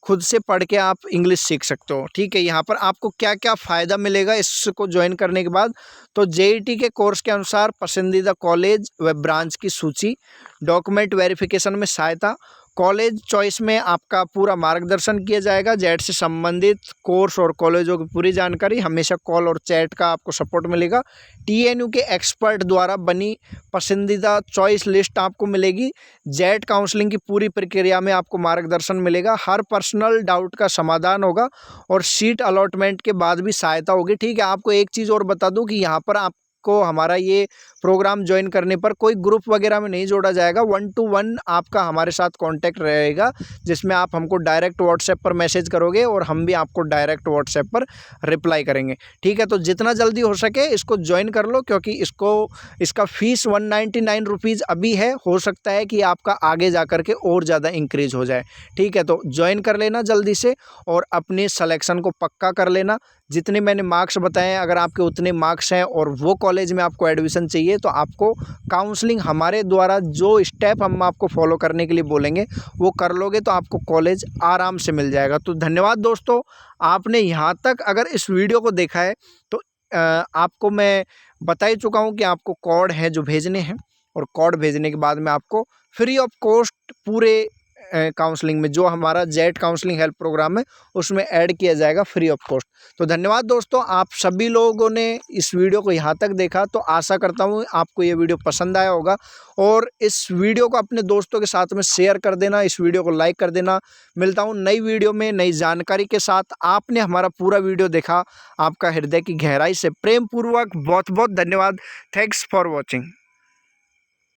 खुद से पढ़ के आप इंग्लिश सीख सकते हो। ठीक है, यहाँ पर आपको क्या क्या फ़ायदा मिलेगा इसको ज्वाइन करने के बाद, तो JET के कोर्स के अनुसार पसंदीदा कॉलेज व ब्रांच की सूची, डॉक्यूमेंट वेरिफिकेशन में सहायता, कॉलेज चॉइस में आपका पूरा मार्गदर्शन किया जाएगा, जेट से संबंधित कोर्स और कॉलेजों की पूरी जानकारी, हमेशा कॉल और चैट का आपको सपोर्ट मिलेगा। TNU के एक्सपर्ट द्वारा बनी पसंदीदा चॉइस लिस्ट आपको मिलेगी। जेट काउंसलिंग की पूरी प्रक्रिया में आपको मार्गदर्शन मिलेगा, हर पर्सनल डाउट का समाधान होगा और सीट अलॉटमेंट के बाद भी सहायता होगी। ठीक है, आपको एक चीज़ और बता दूं कि यहाँ पर आपको हमारा ये प्रोग्राम ज्वाइन करने पर कोई ग्रुप वगैरह में नहीं जोड़ा जाएगा, 1 to 1 आपका हमारे साथ कांटेक्ट रहेगा, जिसमें आप हमको डायरेक्ट व्हाट्सएप पर मैसेज करोगे और हम भी आपको डायरेक्ट व्हाट्सएप पर रिप्लाई करेंगे। ठीक है, तो जितना जल्दी हो सके इसको ज्वाइन कर लो, क्योंकि इसका फ़ीस 199 रुपीज़ अभी है, हो सकता है कि आपका आगे जा कर के और ज़्यादा इंक्रीज़ हो जाए। ठीक है, तो ज्वाइन कर लेना जल्दी से और अपने सलेक्शन को पक्का कर लेना। जितने मैंने मार्क्स बताए हैं, अगर आपके उतने मार्क्स हैं और वो कॉलेज में आपको एडमिशन चाहिए तो आपको काउंसलिंग हमारे द्वारा जो स्टेप हम आपको फॉलो करने के लिए बोलेंगे वो कर लोगे तो आपको कॉलेज आराम से मिल जाएगा। तो धन्यवाद दोस्तों, आपने यहाँ तक अगर इस वीडियो को देखा है तो आपको मैं बता ही चुका हूँ कि आपको कोड है जो भेजने हैं, और कोड भेजने के बाद में आपको फ्री ऑफ कॉस्ट पूरे काउंसलिंग में जो हमारा जेट काउंसलिंग हेल्प प्रोग्राम है उसमें ऐड किया जाएगा फ्री ऑफ कॉस्ट। तो धन्यवाद दोस्तों, आप सभी लोगों ने इस वीडियो को यहाँ तक देखा, तो आशा करता हूँ आपको ये वीडियो पसंद आया होगा और इस वीडियो को अपने दोस्तों के साथ में शेयर कर देना, इस वीडियो को लाइक कर देना। मिलता हूँ नई वीडियो में नई जानकारी के साथ। आपने हमारा पूरा वीडियो देखा, आपका हृदय की गहराई से प्रेम पूर्वक बहुत बहुत धन्यवाद। Thanks for watching.